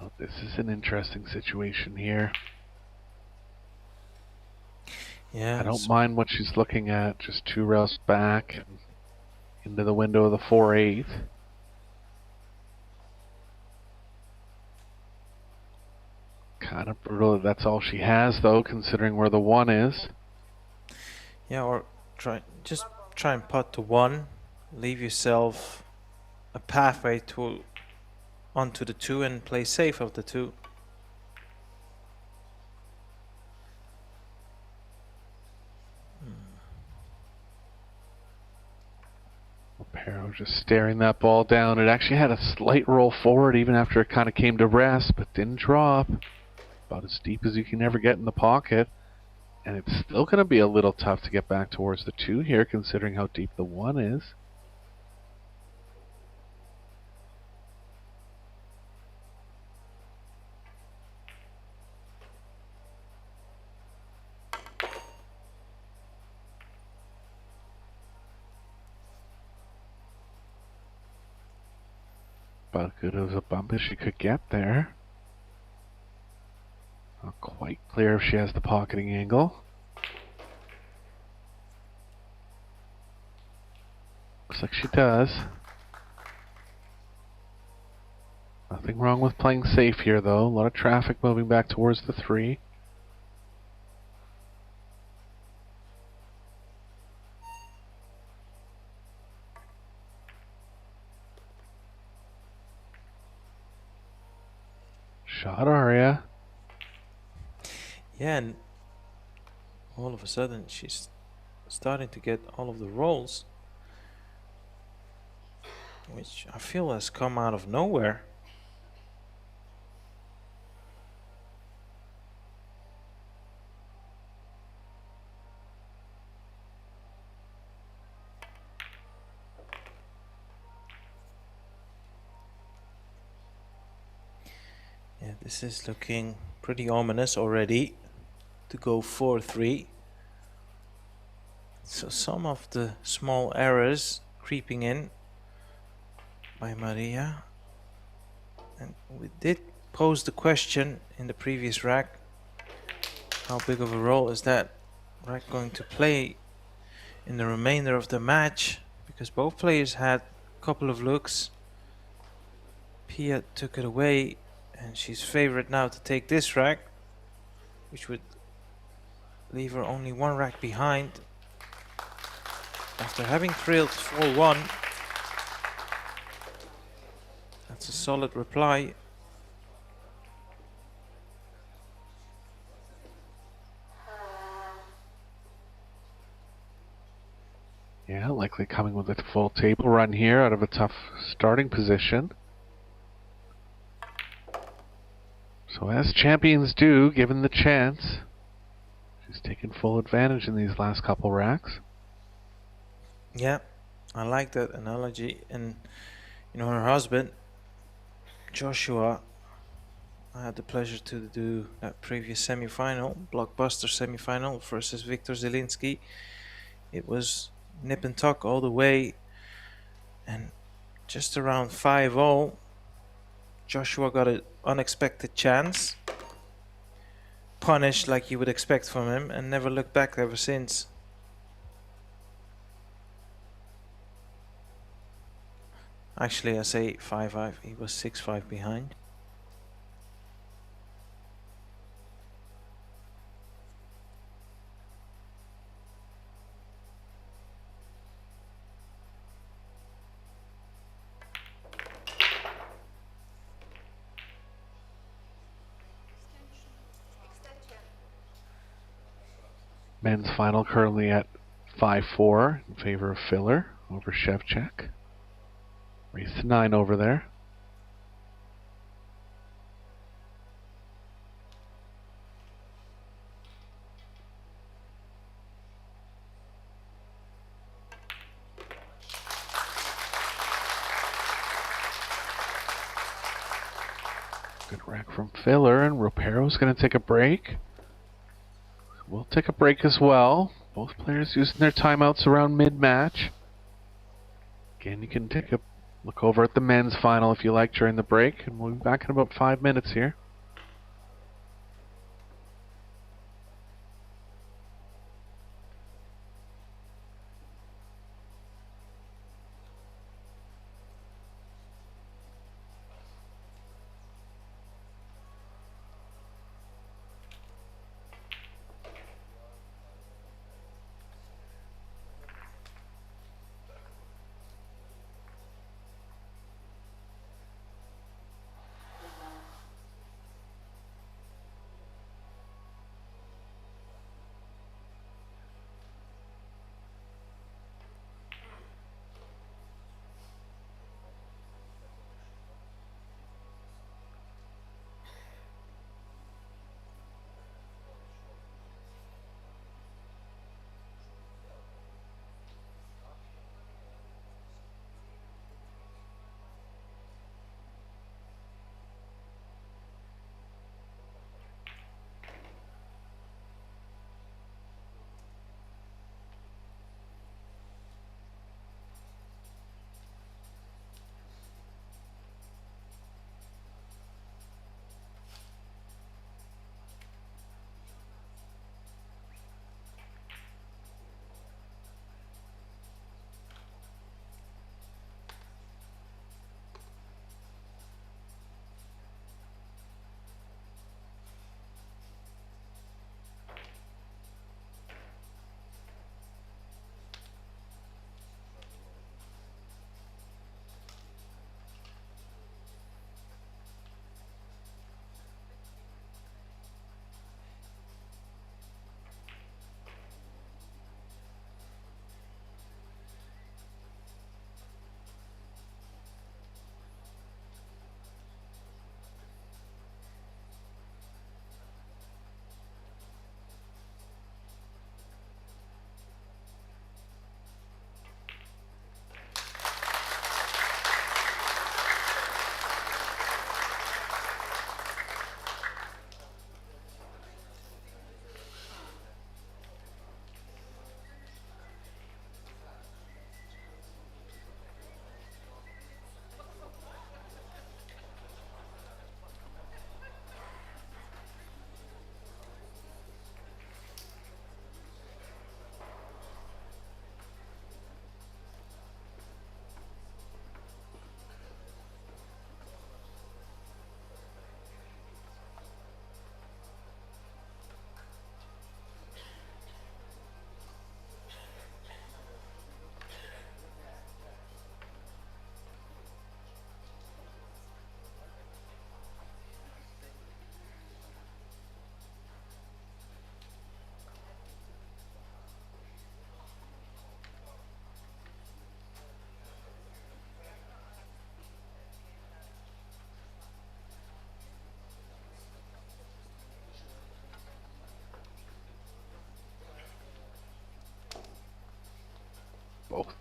Oh, this is an interesting situation here. Yeah, I don't mind what she's looking at, just 2 rails back and into the window of the 4-8. Kind of brutal that that's all she has, though, considering where the 1 is. Yeah, or just try and putt to 1. Leave yourself a pathway to onto the 2 and play safe of the 2. Pero just staring that ball down. It actually had a slight roll forward even after it kind of came to rest, but didn't drop. About as deep as you can ever get in the pocket. And it's still going to be a little tough to get back towards the 2 here, considering how deep the 1 is. about good as a bump as she could get there. Not quite clear if she has the pocketing angle. Looks like she does. Nothing wrong with playing safe here, though. A lot of traffic moving back towards the 3. Shot Aria. Yeah, and all of a sudden she's starting to get all of the rolls, which I feel has come out of nowhere. Yeah, this is looking pretty ominous already to go 4-3. So some of the small errors creeping in by Maria. And we did pose the question in the previous rack, how big of a role is that rack going to play in the remainder of the match? Because both players had a couple of looks. Pia took it away, and she's favored now to take this rack, which would leave her only one rack behind. After having trailed 4-1, that's a solid reply. Yeah, likely coming with a full table run here out of a tough starting position. So as champions do, given the chance, she's taken full advantage in these last couple racks. Yeah, I like that analogy. And you know, her husband, Joshua, I had the pleasure to do that previous semi-final, blockbuster semi-final versus Viktor Zielinski. It was nip and tuck all the way, and just around 5-0, Joshua got an unexpected chance, punished like you would expect from him, and never looked back ever since. Actually, I say 5-5, he was 6-5 behind. Men's final currently at 5-4 in favor of Filler over Shevchuk. Race to 9 over there. Good rack from Filler, and Ropero's going to take a break. We'll take a break as well. Both players using their timeouts around mid-match. Again, you can take a look over at the men's final if you like during the break, and we'll be back in about 5 minutes here.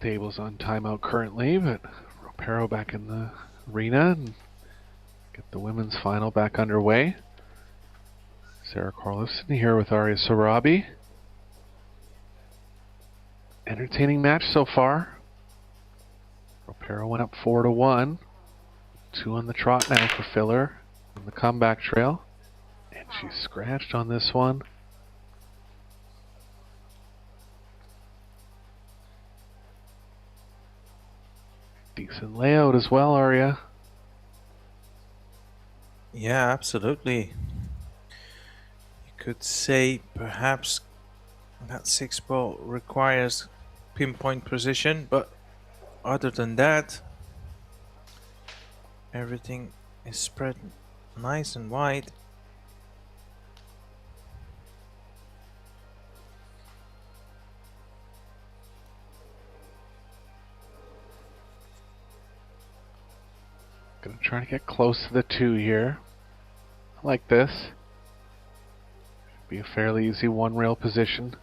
Table's on timeout currently, but Ropero back in the arena and get the women's final back underway. Sarah Carlson here with Arya Sorabi. Entertaining match so far. Ropero went up 4-1. 2 on the trot now for Filler on the comeback trail. And she's scratched on this one. Decent layout as well, Arya. Yeah, absolutely. You could say perhaps that 6 ball requires pinpoint precision, but other than that, everything is spread nice and wide. Gonna try to get close to the 2 here. I like this. Should be a fairly easy 1 rail position.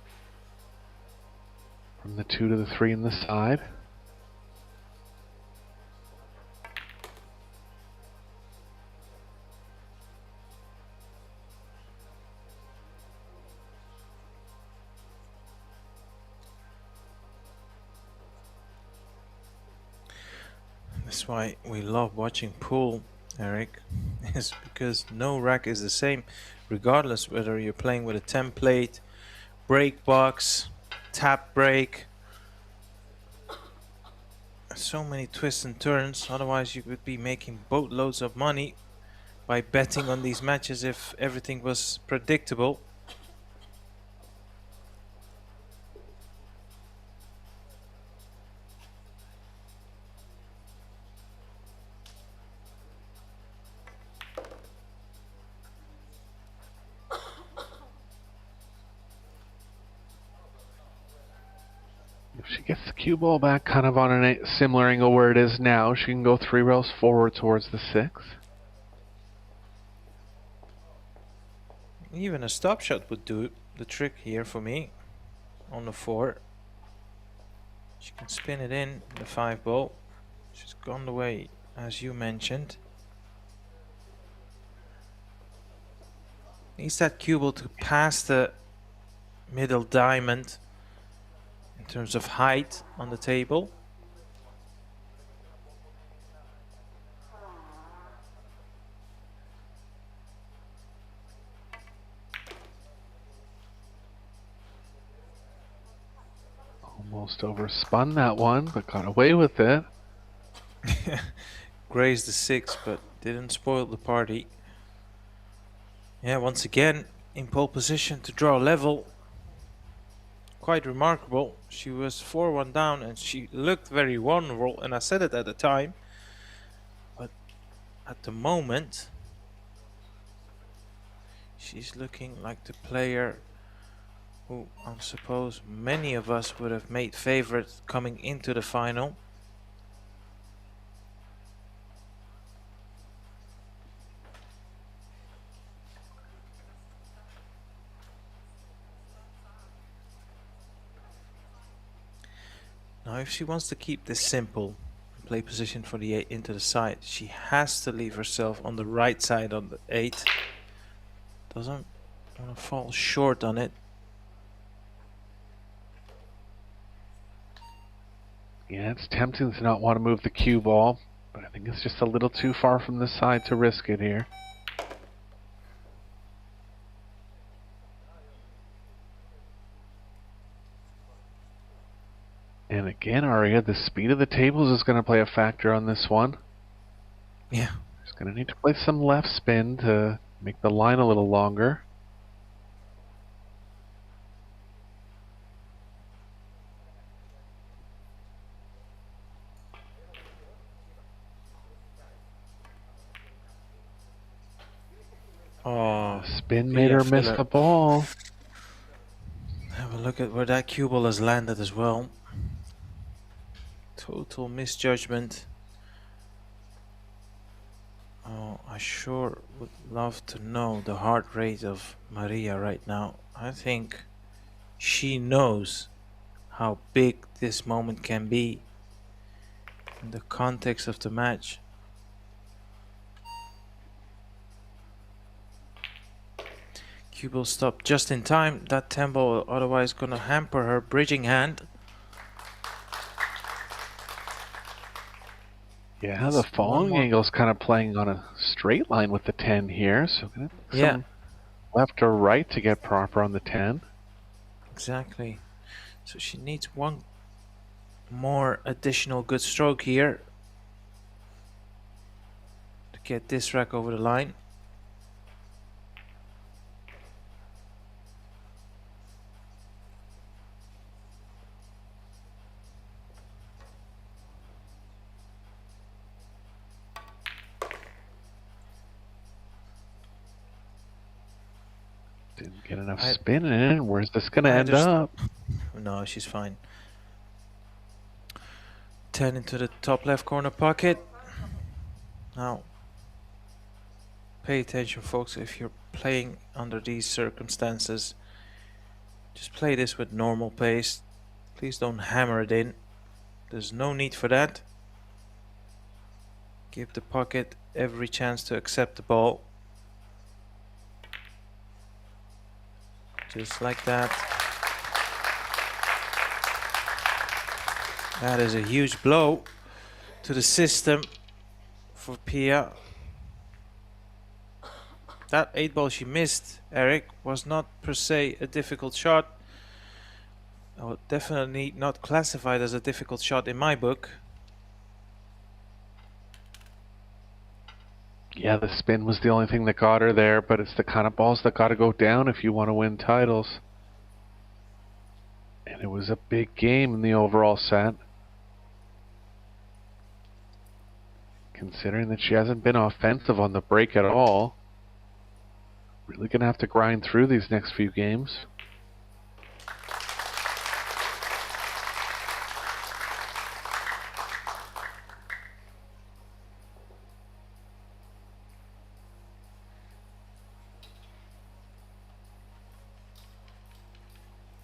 From the 2 to the 3 in the side. That's why we love watching pool, Eric, is because no rack is the same, regardless whether you're playing with a template, break box, tap break. So many twists and turns, otherwise you would be making boatloads of money by betting on these matches if everything was predictable. If she gets the cue ball back kind of on a similar angle where it is now, she can go 3 rails forward towards the 6. Even a stop shot would do the trick here for me on the 4. She can spin it in the 5 ball. She's gone the way as you mentioned. Needs that cue ball to pass the middle diamond in terms of height on the table. Almost overspun that one, but got away with it. Grazed the 6, but didn't spoil the party. Yeah, once again in pole position to draw level. Quite remarkable. She was 4-1 down and she looked very vulnerable, and I said it at the time, but at the moment she's looking like the player who I suppose many of us would have made favorite coming into the final. Now if she wants to keep this simple, play position for the 8 into the side, she has to leave herself on the right side on the 8. Doesn't want to fall short on it. Yeah, it's tempting to not want to move the cue ball, but I think it's just a little too far from the side to risk it here. And again, Arya, the speed of the tables is going to play a factor on this one. Yeah. She's going to need to play some left spin to make the line a little longer. Oh, Spin made her miss the ball. have a look at where that cue ball has landed as well. Total misjudgment. Oh, I sure would love to know the heart rate of Maria right now. I think she knows how big this moment can be in the context of the match. Cue will stop just in time. That tempo otherwise gonna hamper her bridging hand. Yeah, the falling angle's kind of playing on a straight line with the 10 here, so gonna some left or right to get proper on the 10. Exactly. So she needs one more additional good stroke here to get this rack over the line. Didn't get enough spin in. Where's this gonna end up? No, she's fine. 10 into the top left corner pocket. Now, pay attention, folks. If you're playing under these circumstances, just play this with normal pace. Please don't hammer it in. There's no need for that. Give the pocket every chance to accept the ball. Just like that. That is a huge blow to the system for Pia. That 8 ball she missed, Eric, was not per se a difficult shot. Definitely not classified as a difficult shot in my book. Yeah, the spin was the only thing that got her there, but it's the kind of balls that got to go down if you want to win titles. And it was a big game in the overall set. Considering that she hasn't been offensive on the break at all. Really going to have to grind through these next few games.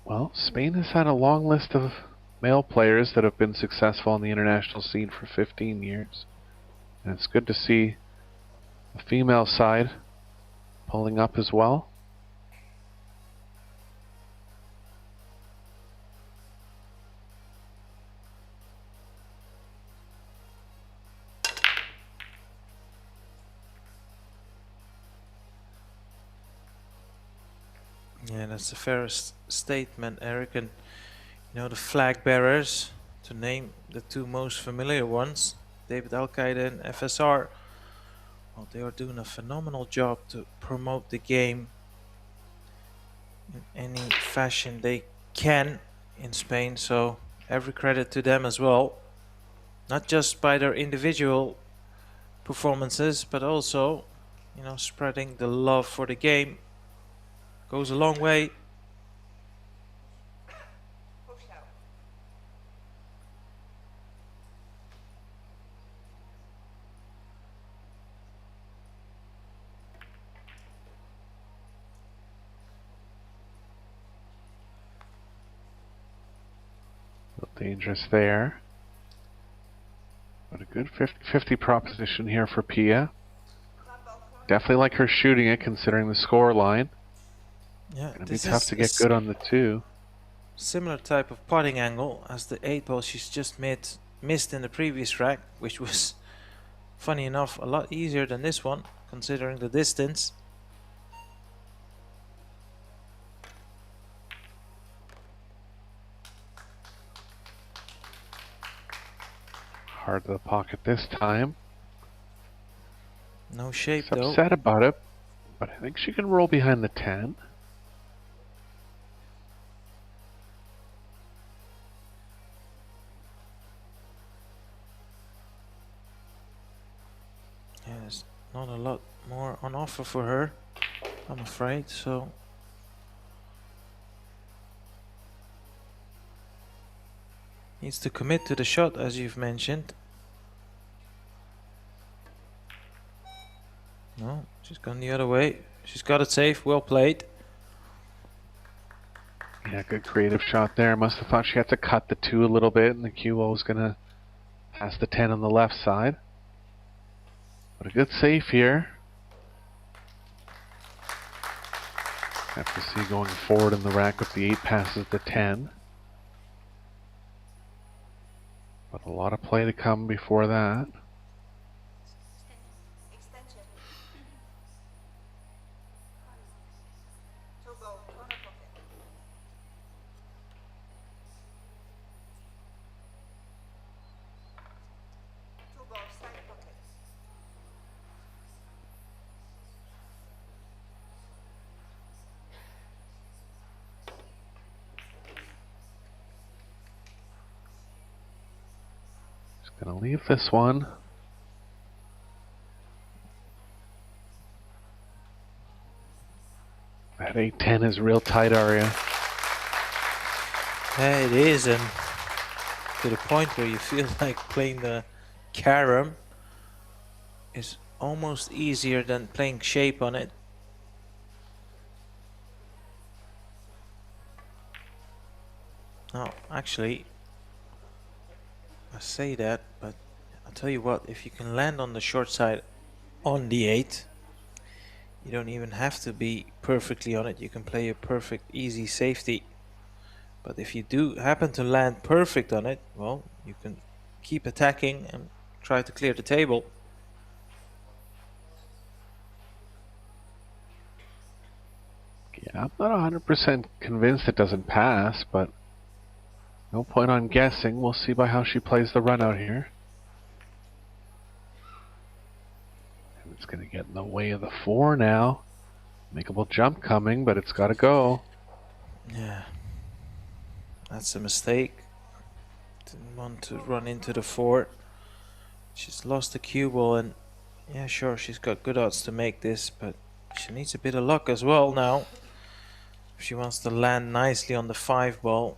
Well, Spain has had a long list of male players that have been successful on the international scene for 15 years. And it's good to see the female side pulling up as well. Yeah, that's the fairest statement, Eric. And you know, the flag bearers, to name the two most familiar ones, David Al-Qaeda and FSR, well, they are doing a phenomenal job to promote the game in any fashion they can in Spain. So every credit to them as well, not just by their individual performances, but also, you know, spreading the love for the game goes a long way. Dangerous there. But a good 50-50 proposition here for Pia. Definitely like her shooting it considering the score line. Yeah, gonna be tough to get good on the 2. Similar type of potting angle as the 8 ball she's just missed in the previous rack, which was, funny enough, a lot easier than this one considering the distance. Hard to the pocket this time. No shape She's though. upset about it, but I think she can roll behind the 10. Yeah, there's not a lot more on offer for her, I'm afraid, so needs to commit to the shot, as you've mentioned. No, she's gone the other way. She's got it safe. Well played. Yeah, good creative shot there. Must have thought she had to cut the 2 a little bit, and the cue ball was going to pass the 10 on the left side. But a good save here. Have to see going forward in the rack if the 8 passes the 10. But a lot of play to come before that. Extension. 2 ball, corner pocket. 2 ball, side pocket. Just gonna leave this one. That 8-10 is real tight, Aria. Yeah, it is, and to the point where you feel like playing the carom is almost easier than playing shape on it. Oh, actually, I say that, but I'll tell you what, if you can land on the short side on the 8, you don't even have to be perfectly on it. You can play a perfect easy safety. But if you do happen to land perfect on it, well, you can keep attacking and try to clear the table. Yeah, I'm not 100% convinced it doesn't pass, but no point on guessing. We'll see by how she plays the run out here. And it's going to get in the way of the 4 now. Makeable jump coming, but it's got to go. Yeah, that's a mistake. Didn't want to run into the 4. She's lost the cue ball, and yeah, sure, she's got good odds to make this, but she needs a bit of luck as well now. If she wants to land nicely on the 5 ball.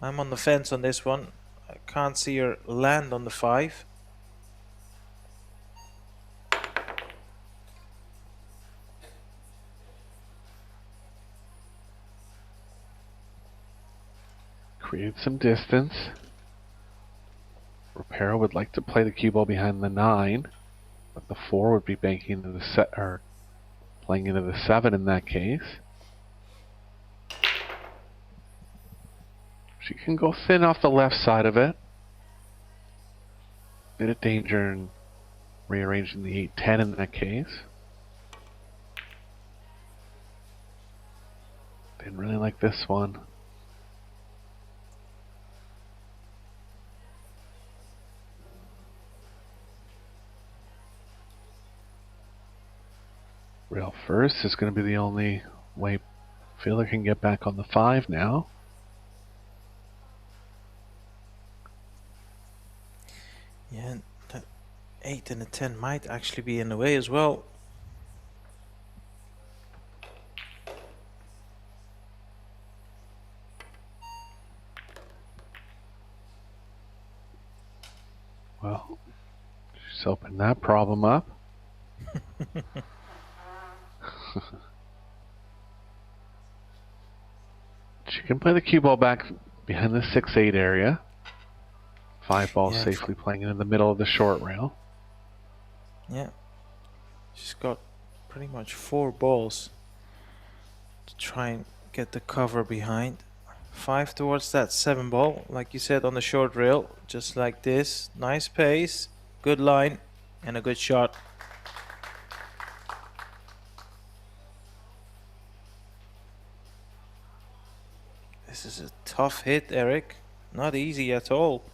I'm on the fence on this one. I can't see her land on the 5. Create some distance. Reparo would like to play the cue ball behind the 9, but the 4 would be banking into the set, or playing into the 7 in that case. She can go thin off the left side of it. Bit of danger in rearranging the 8-10 in that case. Didn't really like this one. Rail first is going to be the only way Fielder can get back on the 5 now. Yeah, and the 8 and the 10 might actually be in the way as well. Well, she's opened that problem up. She can play the cue ball back behind the 6-8 area. 5 ball Yeah, safely playing it in the middle of the short rail. Yeah, she's got pretty much 4 balls to try and get the cover behind. 5 towards that 7 ball, like you said, on the short rail, just like this. Nice pace, good line, and a good shot. This is a tough hit, Eric. Not easy at all.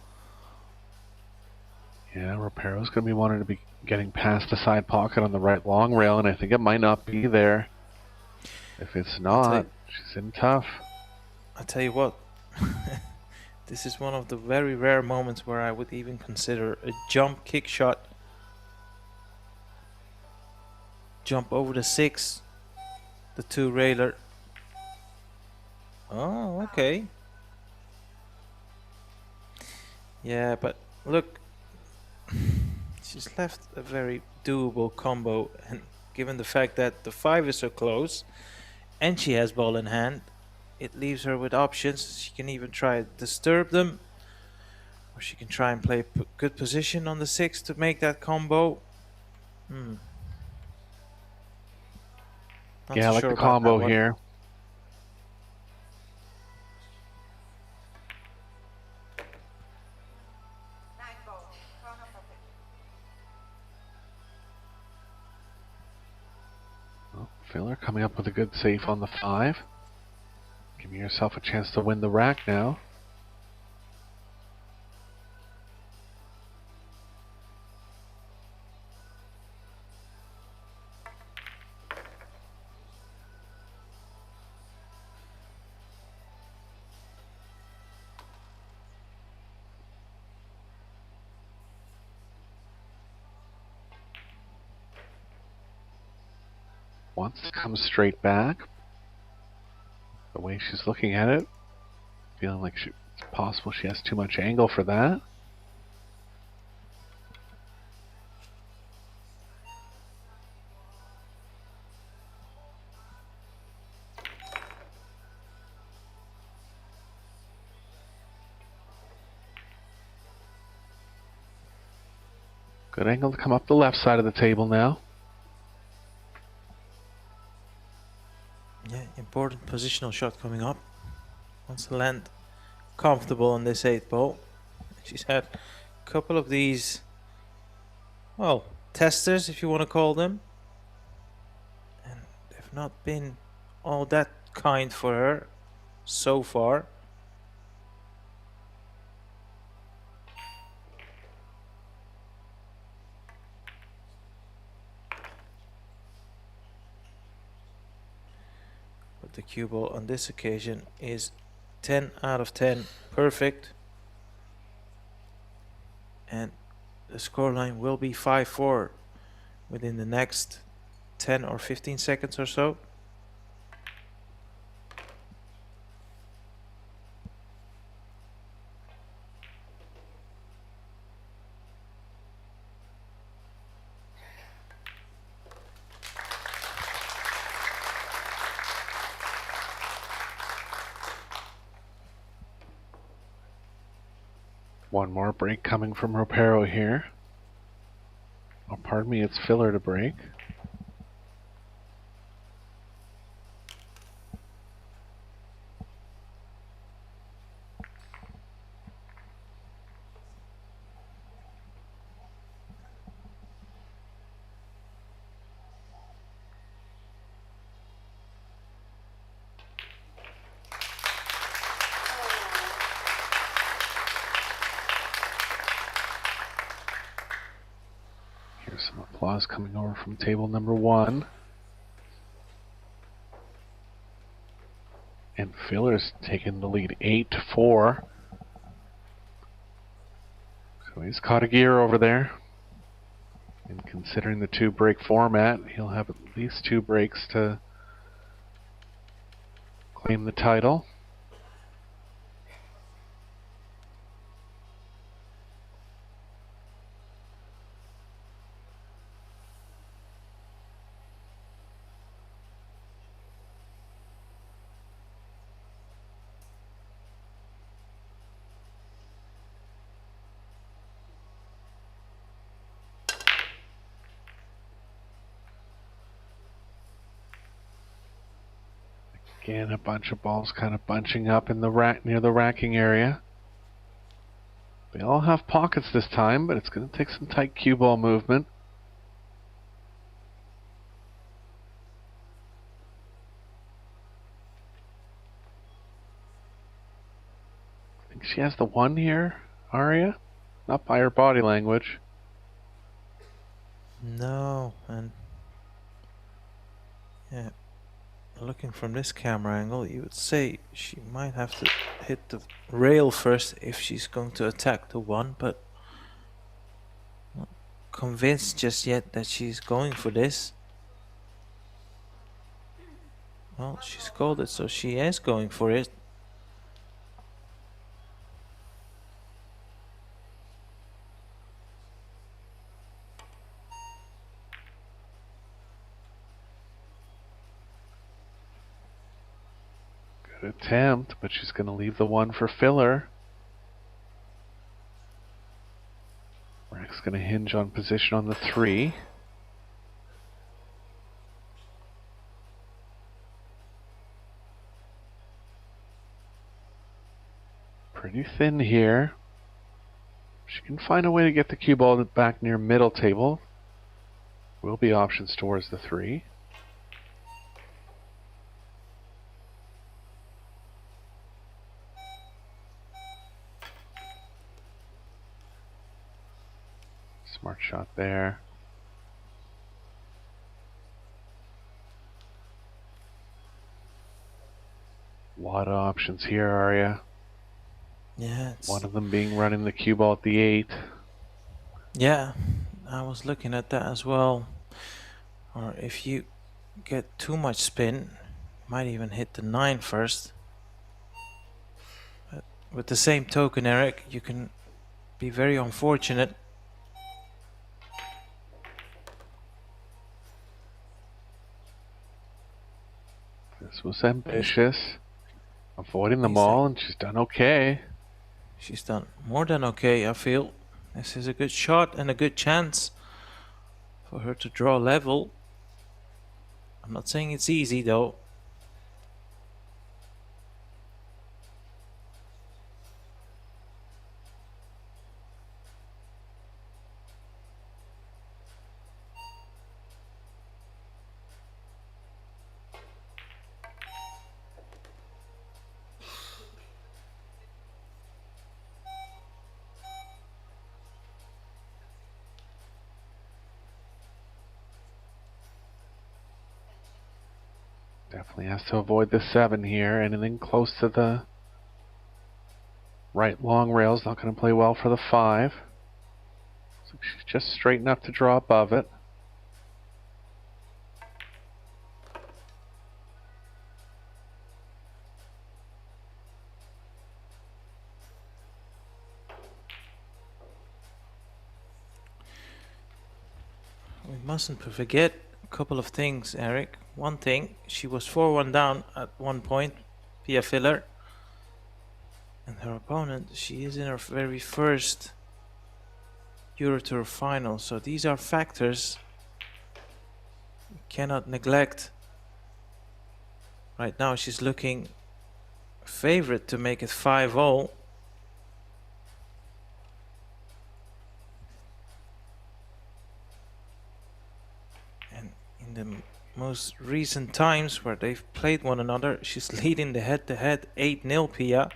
Yeah, Reparo's going to be wanting to be getting past the side pocket on the right long rail, and I think it might not be there. If it's not, she's in tough. I tell you what, this is one of the very rare moments where I would even consider a jump kick shot. Jump over the 6, the 2 railer. Oh, okay. Yeah, but look, she's left a very doable combo, and given the fact that the 5 is so close and she has ball in hand, it leaves her with options. She can even try to disturb them, or she can try and play good position on the 6 to make that combo. Not Yeah, I so like sure the about that combo one. here. Nine ball. Corner pocket. Oh, Filler coming up with a good safe on the 5. Giving yourself a chance to win the rack now. Wants to come straight back. The way she's looking at it, feeling like it's possible she has too much angle for that. Good angle to come up the left side of the table now. Yeah, important positional shot coming up. Wants to land comfortable on this 8 ball. She's had a couple of these, well, testers, if you want to call them, and they've not been all that kind for her so far. But the cue ball on this occasion is 10 out of 10, perfect. And the scoreline will be 5-4 within the next 10 or 15 seconds or so. One more break coming from Ropero here. Oh, pardon me, it's Filler to break. Here's some applause coming over from table number 1. And Filler's taking the lead 8-4. So he's caught a gear over there. And considering the 2-break format, he'll have at least 2 breaks to claim the title. Again, a bunch of balls kind of bunching up in the rack near the racking area. They all have pockets this time, but it's going to take some tight cue ball movement. I think she has the 1 here, Aria? Not by her body language. No, and yeah, looking from this camera angle, you would say she might have to hit the rail first if she's going to attack the 1, but not convinced just yet that she's going for this. Well, she's called it, so she is going for it. Good attempt, but she's going to leave the 1 for filler. Rack's going to hinge on position on the 3. Pretty thin here. She can find a way to get the cue ball back near middle table. Will be options towards the 3. Smart shot there. A lot of options here, Arya. Yeah, One of them being running the cue ball at the 8. yeah, I was looking at that as well. Or if you get too much spin, might even hit the 9 first. But with the same token, Eric, you can be very unfortunate. This was ambitious. Avoiding them all, and she's done okay. She's done more than okay, I feel. This is a good shot and a good chance for her to draw level. I'm not saying it's easy though. Definitely has to avoid the 7 here. Anything close to the right long rail is not going to play well for the 5. So she's just straight enough to draw above it. We mustn't forget a couple of things, Eric. One thing, she was 4-1 down at one point via filler. And her opponent, she is in her very first EuroTour final. So these are factors we cannot neglect. Right now she's looking favorite to make it 5-0. And in the most recent times where they've played one another, she's leading the head-to-head 8-0 Pia.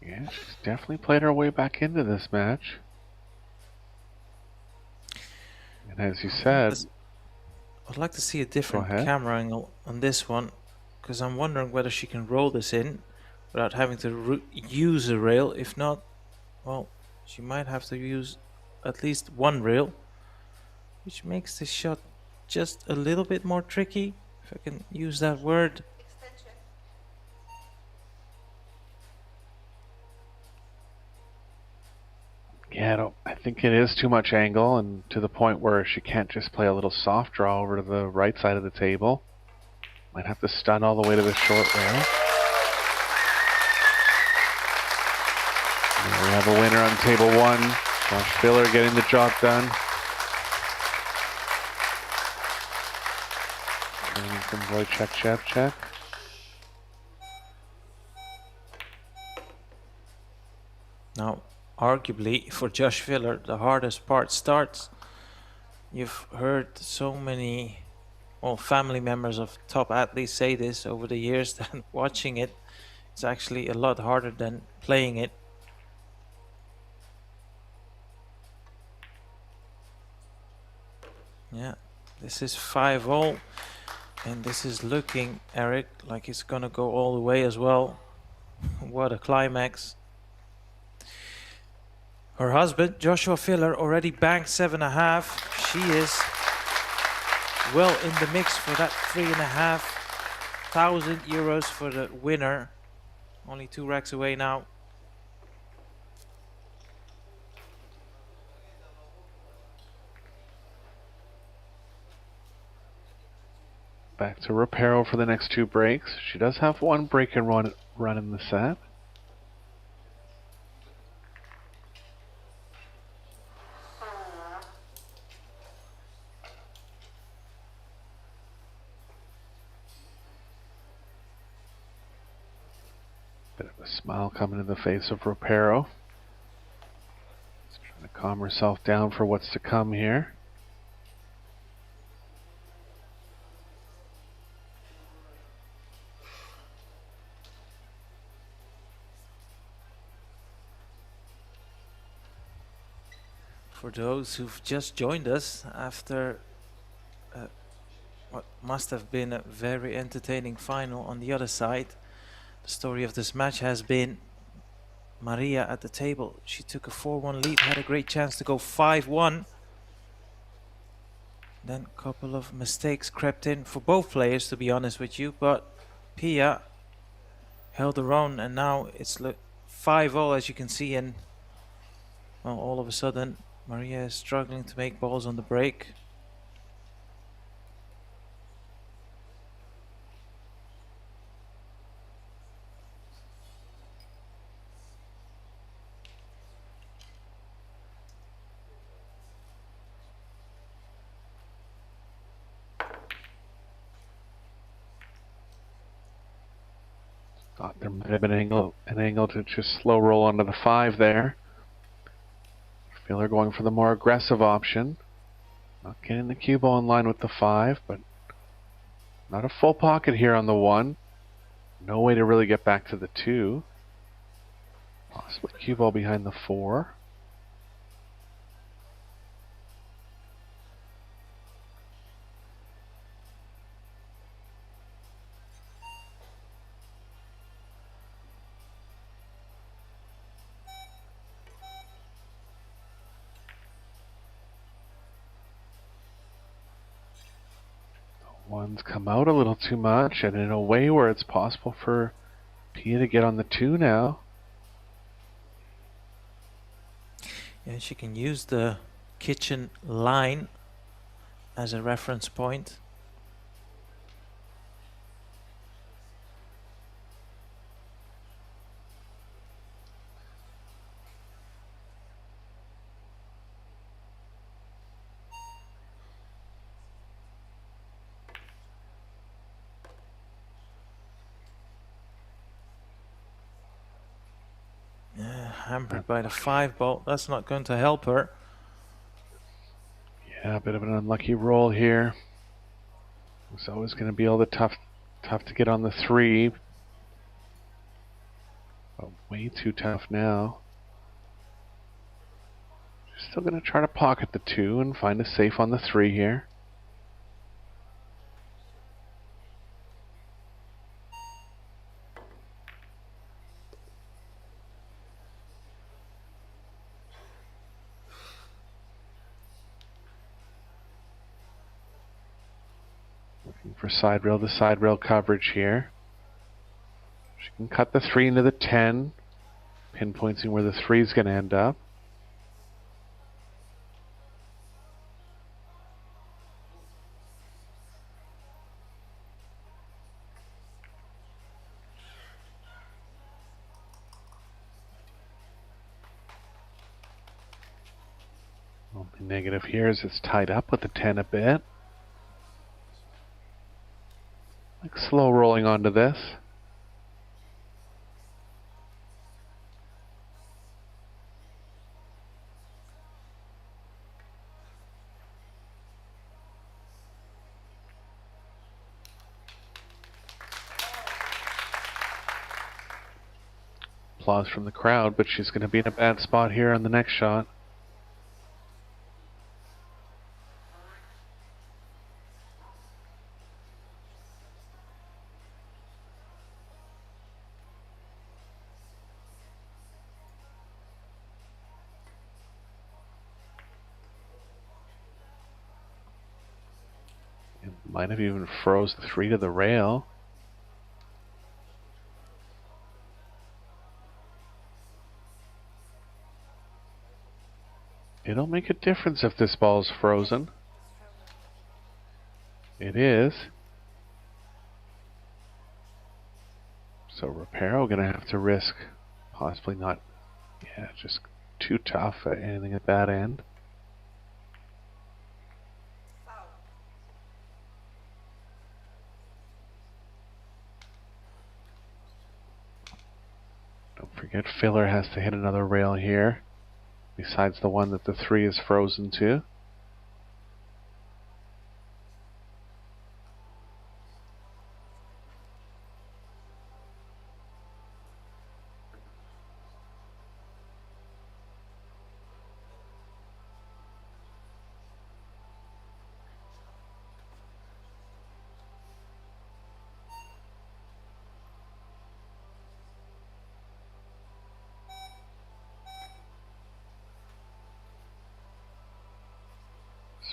Yeah, she's definitely played her way back into this match. And as you said, I'd like to see a different ahead. camera angle on this one, because I'm wondering whether she can roll this in without having to use a rail. If not, well, she might have to use at least one rail, which makes this shot just a little bit more tricky, if I can use that word. Extension. Yeah, I think it is too much angle, and to the point where she can't just play a little soft draw over to the right side of the table. Might have to stun all the way to the short rail. And we have a winner on table 1. Josh Filler getting the job done. Training from Wojciech Szewczak. Now, arguably, for Josh Filler, the hardest part starts. You've heard so many family members of top athletes say this over the years, that watching it is actually a lot harder than playing it. Yeah, this is 5-0, and this is looking, Eric, like it's gonna go all the way as well. What a climax. Her husband, Joshua Filler, already banked 7.5. She is well in the mix for that 3,500 euros for the winner. Only 2 racks away now. Back to Reparo for the next 2 breaks. She does have 1 break and run in the set. Bit of a smile coming in the face of Reparo. Just trying to calm herself down for what's to come here. For those who've just joined us after what must have been a very entertaining final on the other side, the story of this match has been Maria at the table. She took a 4-1 lead, had a great chance to go 5-1. Then a couple of mistakes crept in for both players, to be honest with you, but Pia held her own, and now it's 5-0, as you can see, and well, all of a sudden Maria is struggling to make balls on the break. Thought there might have been an angle to just slow roll onto the 5 there. Filler going for the more aggressive option. Not getting the cue ball in line with the 5, but not a full pocket here on the 1. No way to really get back to the 2. Possibly cue ball behind the 4. One's come out a little too much, and in a way where it's possible for Pia to get on the 2 now. Yeah, she can use the kitchen line as a reference point. Hampered by the 5 ball. That's not going to help her. Yeah, a bit of an unlucky roll here. It's always going to be all the tough to get on the 3. But way too tough now. She's still going to try to pocket the 2 and find a safe on the 3 here. For side rail to side rail coverage here. She can cut the 3 into the 10, pinpointing where the 3 is going to end up. Only negative here is it's tied up with the 10 a bit. Like slow rolling onto this. Applause from the crowd, but she's going to be in a bad spot here on the next shot. Might have even froze the 3 to the rail. It'll make a difference if this ball's frozen. It is. So Reparo gonna have to risk possibly not, yeah, just too tough at anything at that end. Foul. Don't forget Filler has to hit another rail here, besides the one that the 3 is frozen to.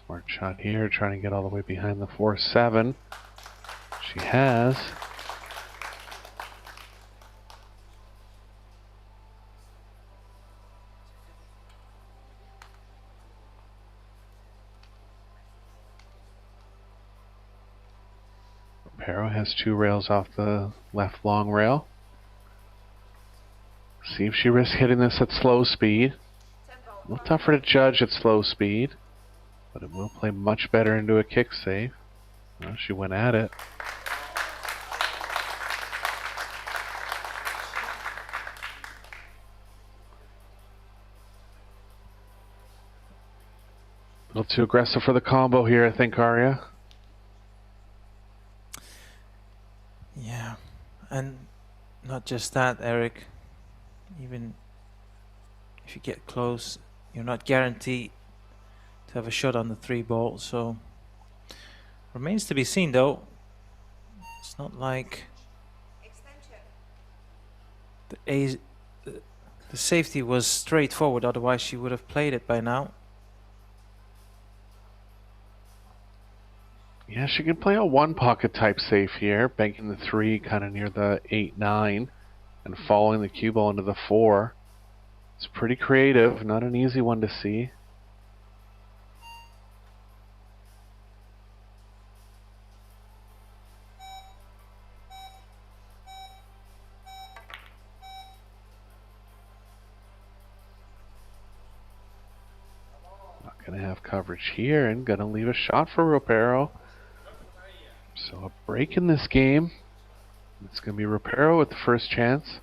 Smart shot here, trying to get all the way behind the 4-7. She has. Reparo has 2 rails off the left long rail. See if she risks hitting this at slow speed. Tempo. A little tougher to judge at slow speed, but it will play much better into a kick save. Well, she went at it. A little too aggressive for the combo here, I think, Arya. Yeah, and not just that, Eric. Even if you get close, you're not guaranteed to have a shot on the 3 ball. So remains to be seen, though. It's not like Extension. the safety was straightforward. Otherwise, she would have played it by now. Yeah, she can play a 1 pocket type safe here, banking the 3 kind of near the 8-9 and following the cue ball into the 4. It's pretty creative, not an easy one to see. Not going to have coverage here and going to leave a shot for Reparo. So a break in this game. It's going to be Reparo with the first chance.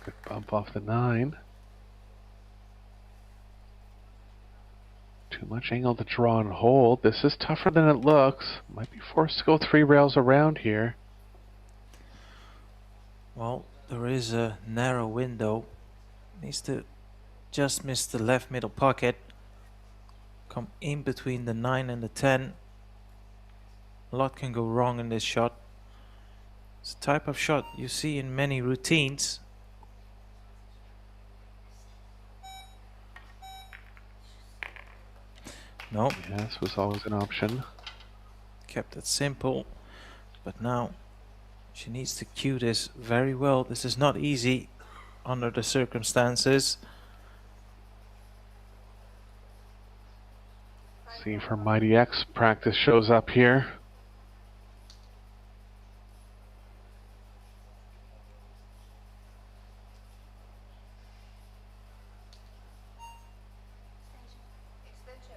Good bump off the 9. Too much angle to draw and hold. This is tougher than it looks. Might be forced to go 3 rails around here. Well, there is a narrow window. Needs to just miss the left middle pocket. Come in between the 9 and the 10. A lot can go wrong in this shot. It's a type of shot you see in many routines. No, Yeah, this was always an option. kept it simple. But now she needs to cue this very well. This is not easy under the circumstances. See if her Mighty X practice shows up here. Extension.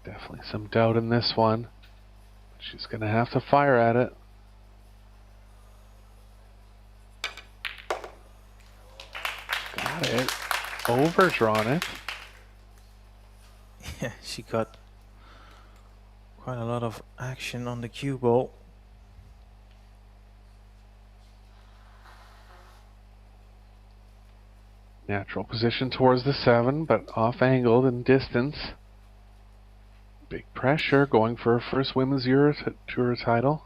Definitely some doubt in this one. She's going to have to fire at it. Got it. Overdrawn it. Yeah, she got quite a lot of action on the cue ball. Natural position towards the 7, but off-angled in distance. Big pressure, going for her first women's EUROTOUR title.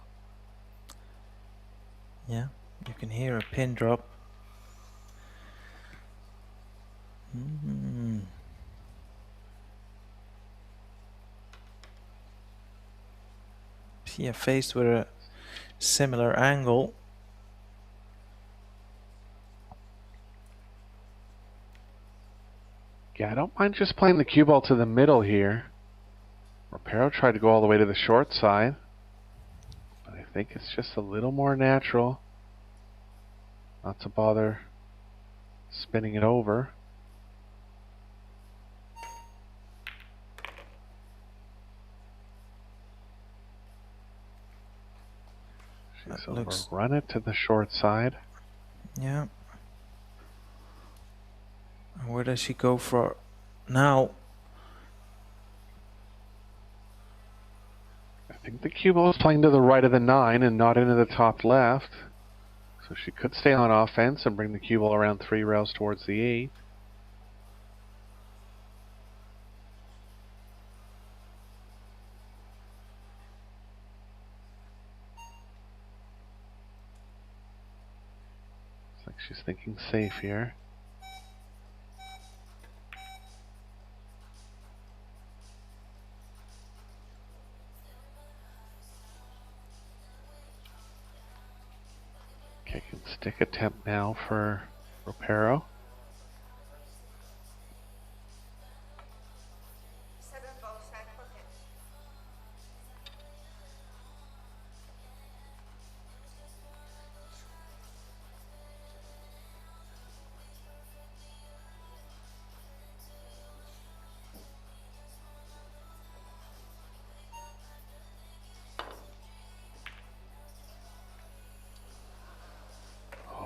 Yeah, you can hear a pin drop. Yeah, faced with a similar angle. Yeah, I don't mind just playing the cue ball to the middle here. Ropero tried to go all the way to the short side, but I think it's just a little more natural not to bother spinning it over. She's overrun it to the short side. Yeah. Where does she go for now? I think the cue ball is playing to the right of the 9 and not into the top left. So she could stay on offense and bring the cue ball around 3 rails towards the 8. Looks like she's thinking safe here. Kick and stick attempt now for Ropero. 7 ball side pocket.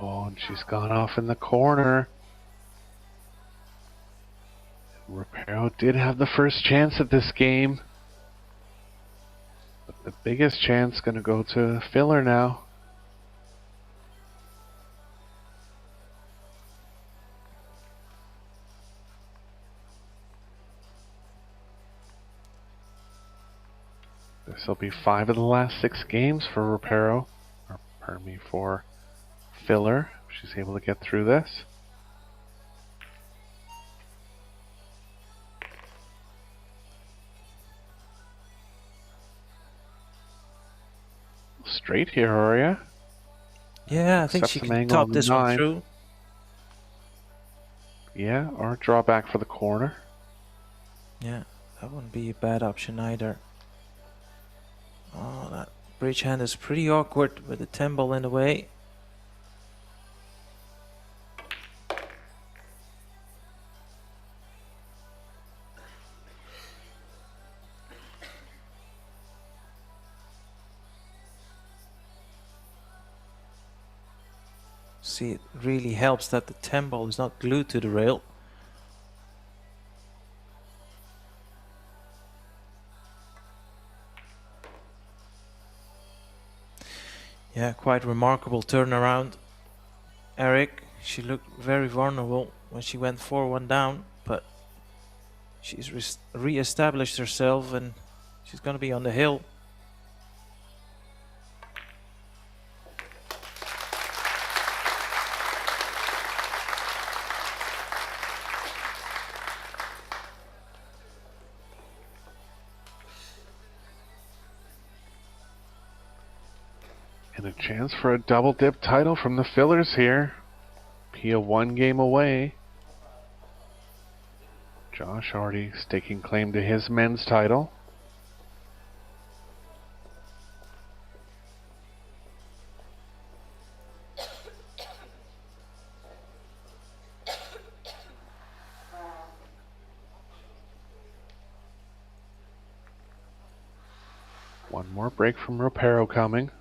Oh, and she's gone off in the corner. Ropero did have the first chance at this game, but the biggest chance going to go to Filler now. This will be 5 of the last 6 games for Ropero, or pardon me, for Filler. She's able to get through this. Straight here, Aurea. Yeah, I think she can top this one through. Yeah, or draw back for the corner. Yeah, that wouldn't be a bad option either. Oh, that bridge hand is pretty awkward with the 10 ball in the way. See, it really helps that the 10 ball is not glued to the rail. Yeah, quite remarkable turnaround. Eric, she looked very vulnerable when she went 4-1 down, but she's re-established herself and she's going to be on the hill. And a chance for a double dip title from the Fillers here. Pia 1 game away. Josh already staking claim to his men's title. One more break from Ropero coming.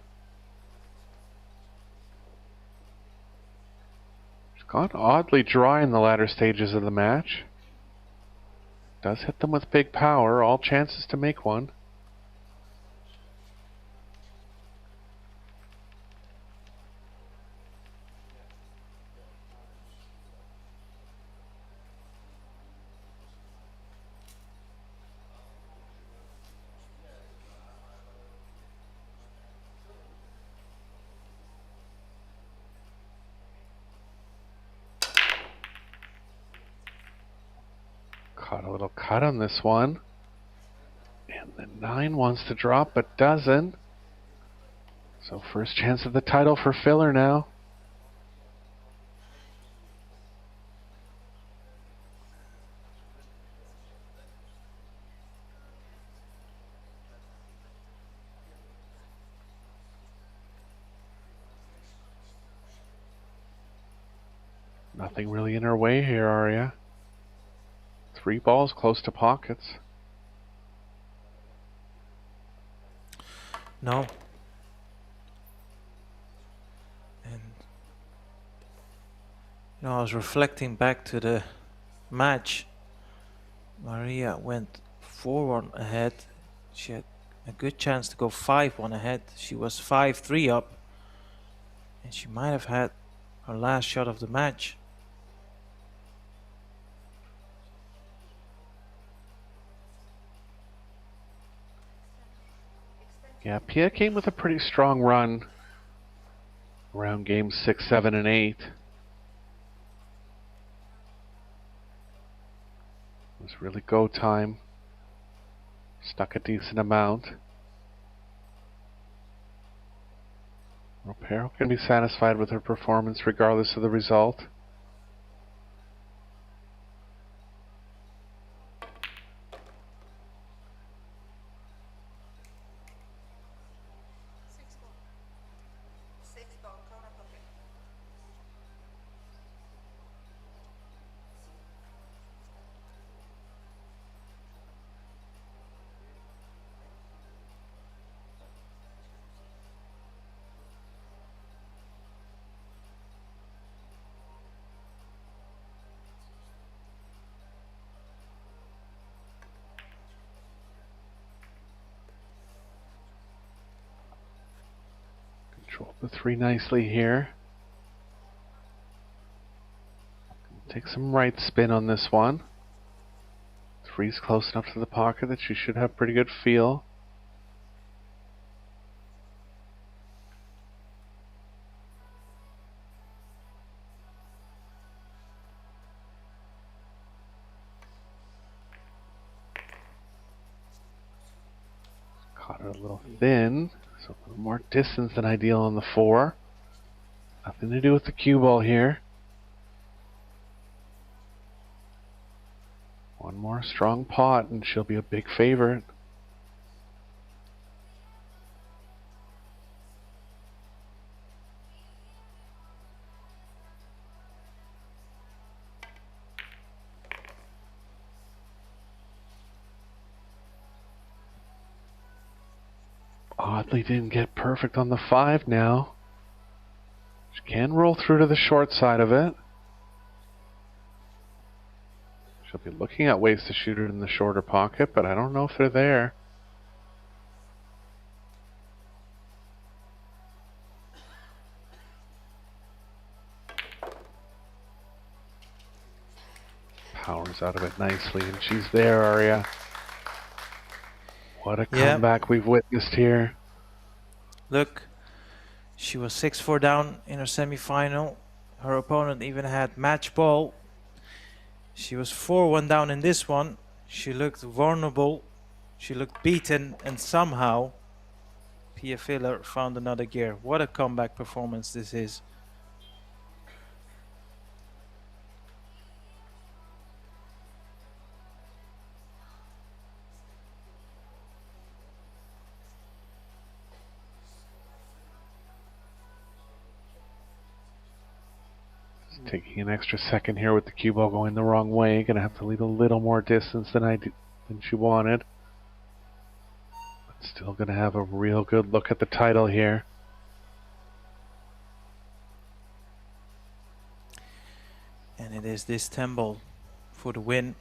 Gone oddly dry in the latter stages of the match. Does hit them with big power, all chances to make one. little cut on this one. And the 9 wants to drop, but doesn't. So first chance of the title for Filler now. Nothing really in her way here, Aria. 3 balls close to pockets. No. And I was reflecting back to the match. Maria went 4-1 ahead. She had a good chance to go 5-1 ahead. She was 5-3 up, and she might have had her last shot of the match. Yeah, Pia came with a pretty strong run around games 6, 7, and 8. It was really go time. Stuck a decent amount. Ropero can be satisfied with her performance regardless of the result. Six ball, corner pocket. Control the 3 nicely here. Take some right spin on this one. 3's close enough to the pocket that she should have pretty good feel. Caught her a little thin, so a little more distance than ideal on the 4. Nothing to do with the cue ball here. One more strong pot and she'll be a big favorite. Oddly didn't get perfect on the 5 now. She can roll through to the short side of it. She'll be looking at ways to shoot it in the shorter pocket, but I don't know if they're there. Powers out of it nicely, and she's there, Aria. What a comeback we've witnessed here. Look, she was 6-4 down in her semi-final. Her opponent even had match ball. She was 4-1 down in this one. She looked vulnerable. She looked beaten, and somehow Pia Filler found another gear. What a comeback performance this is. Taking an extra second here with the cue ball going the wrong way. Gonna have to leave a little more distance than she wanted. But still gonna have a real good look at the title here. And it is this 10 ball for the win.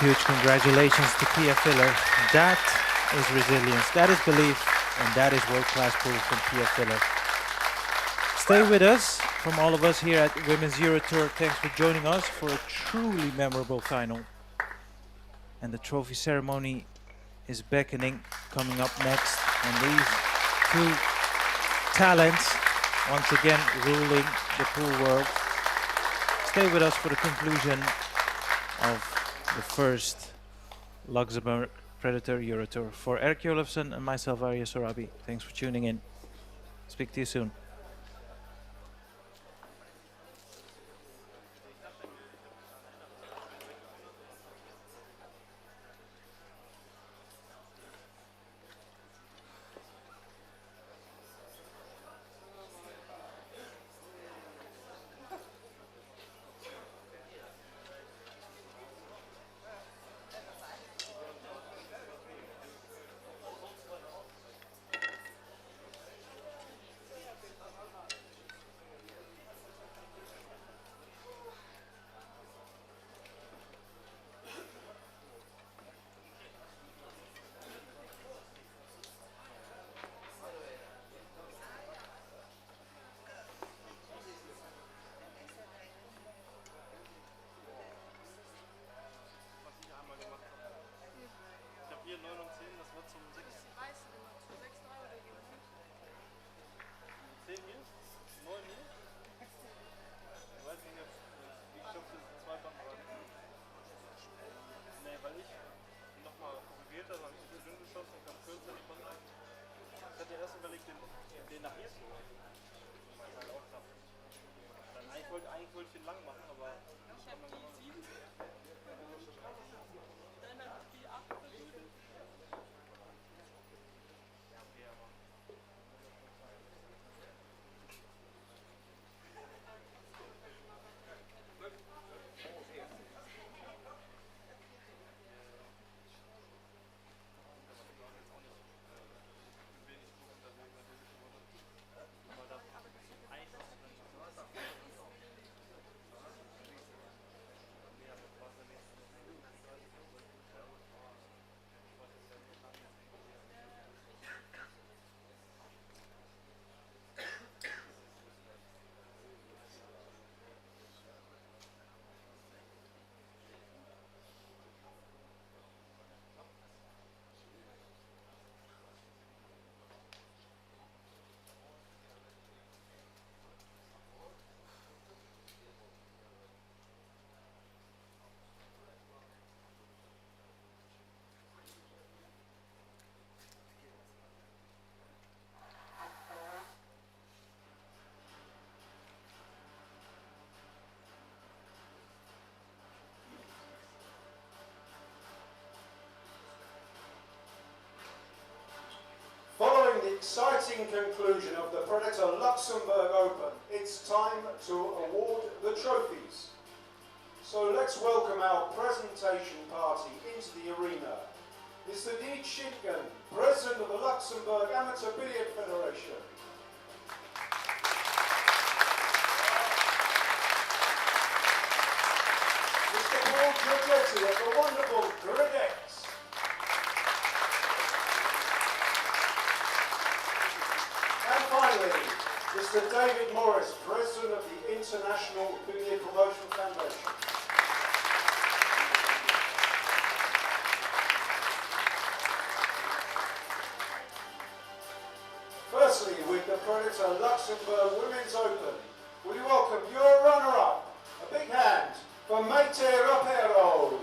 Huge congratulations to Pia Filler. That is resilience, that is belief, and that is world-class pool from Pia Filler. Stay with us from all of us here at Women's EuroTour. Thanks for joining us for a truly memorable final. And the trophy ceremony is beckoning, coming up next. And these two talents, once again, ruling the pool world. Stay with us for the conclusion of the first Luxembourg Predator EuroTour. For Eric Jolofsson and myself, Arya Sorabi, thanks for tuning in. Speak to you soon. Following the exciting conclusion of the Predator Luxembourg Open, it's time to award the trophies. So let's welcome our presentation party into the arena. Mr. Diet Schitgen, President of the Luxembourg Amateur Billiard Federation. Mr. Paul Giorgetti of the wonderful GRIDX. And finally, Mr. David Morris, President of the International Billiard Promotion Foundation. Firstly, with the Predator Luxembourg Women's Open, will you welcome your runner-up? A big hand for Maite Rapero.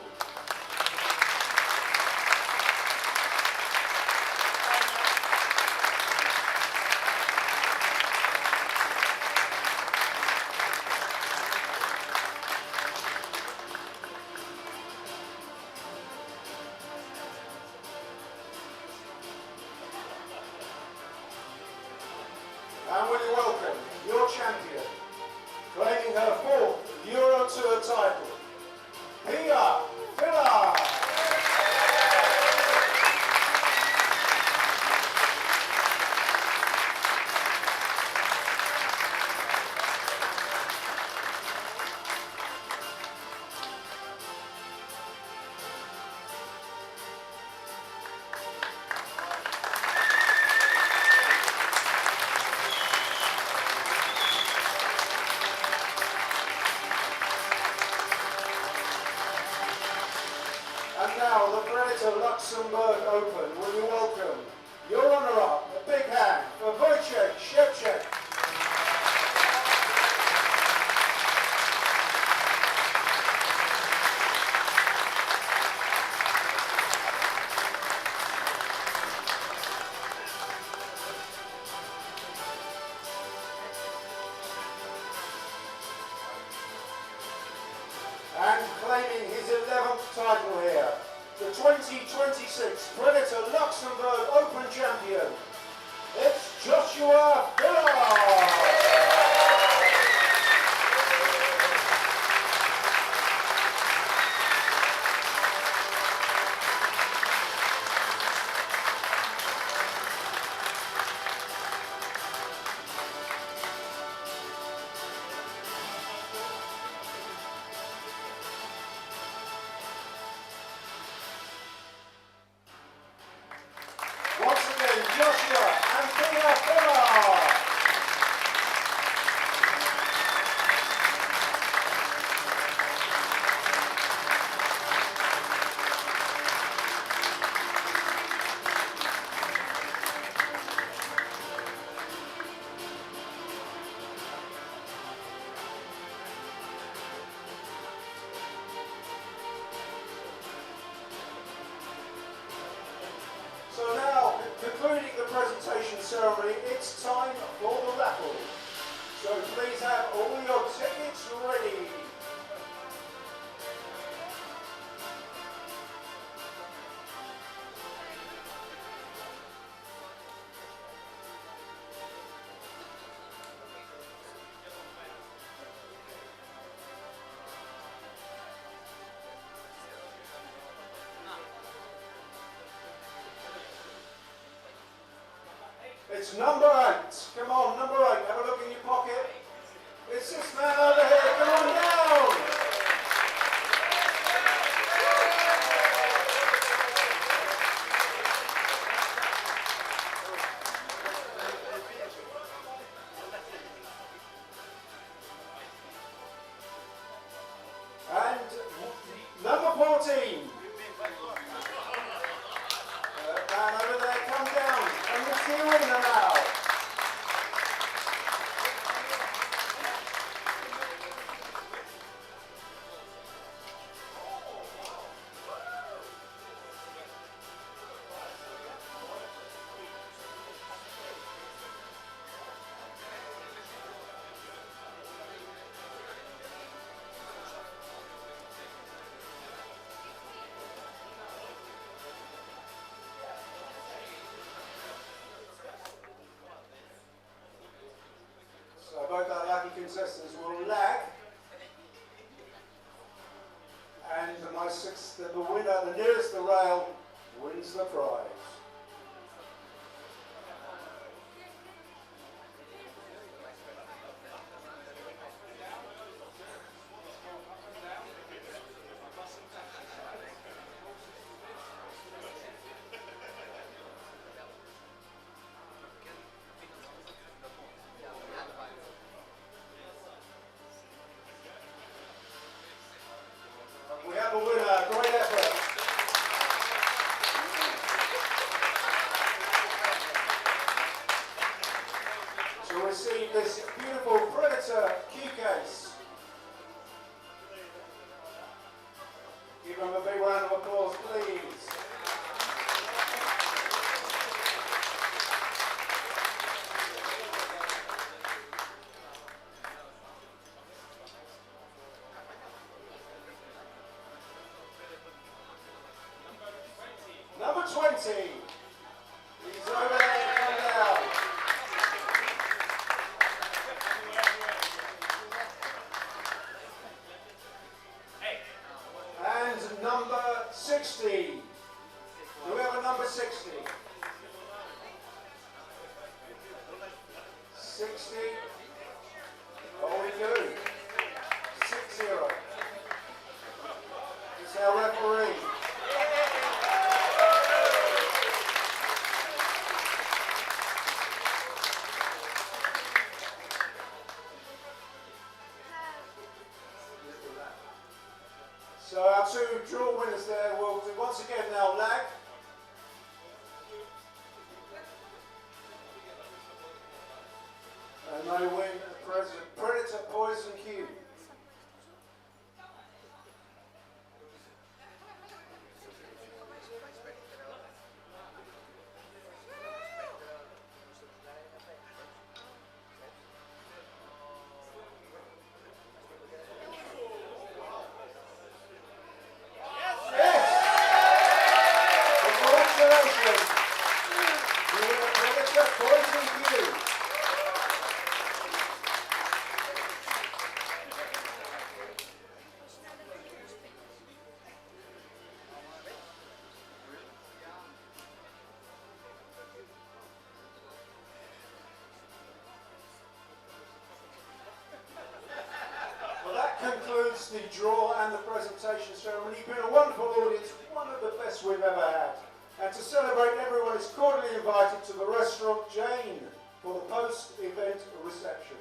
And will you welcome your champion, claiming her fourth EuroTour title, Pia Filler. now the Predator Luxembourg Open. Will you welcome your runner-up, a big hand for Wojciech Szewczak. And claiming his 11th title here, the 2026 Predator Luxembourg Open champion, it's Joshua Billard. Once again, Joshua and Billard. So now, concluding the presentation ceremony, it's time for the raffle. So please have all your tickets ready. It's number 8. Come on, number 8. Have a look in your pocket. It's this man over here. Come on down. And number 14. Man over there, come down. And it's the winner now. So both our lucky contestants will lag. And the winner, the nearest the rail, wins the prize. We have a winner, great effort. To receive this beautiful Predator key case. Give him a big round of applause, please. Number 20. He's over there, come down. And number 60. Do we have a number 60? 60. Oh, we do. 6-0. It's our referee. So So our two draw winners there will do once again now lag. And they win the Predator Poison Cue. Concludes the draw and the presentation ceremony. You've been a wonderful audience, one of the best we've ever had. And to celebrate, everyone is cordially invited to the restaurant Jane for the post-event reception.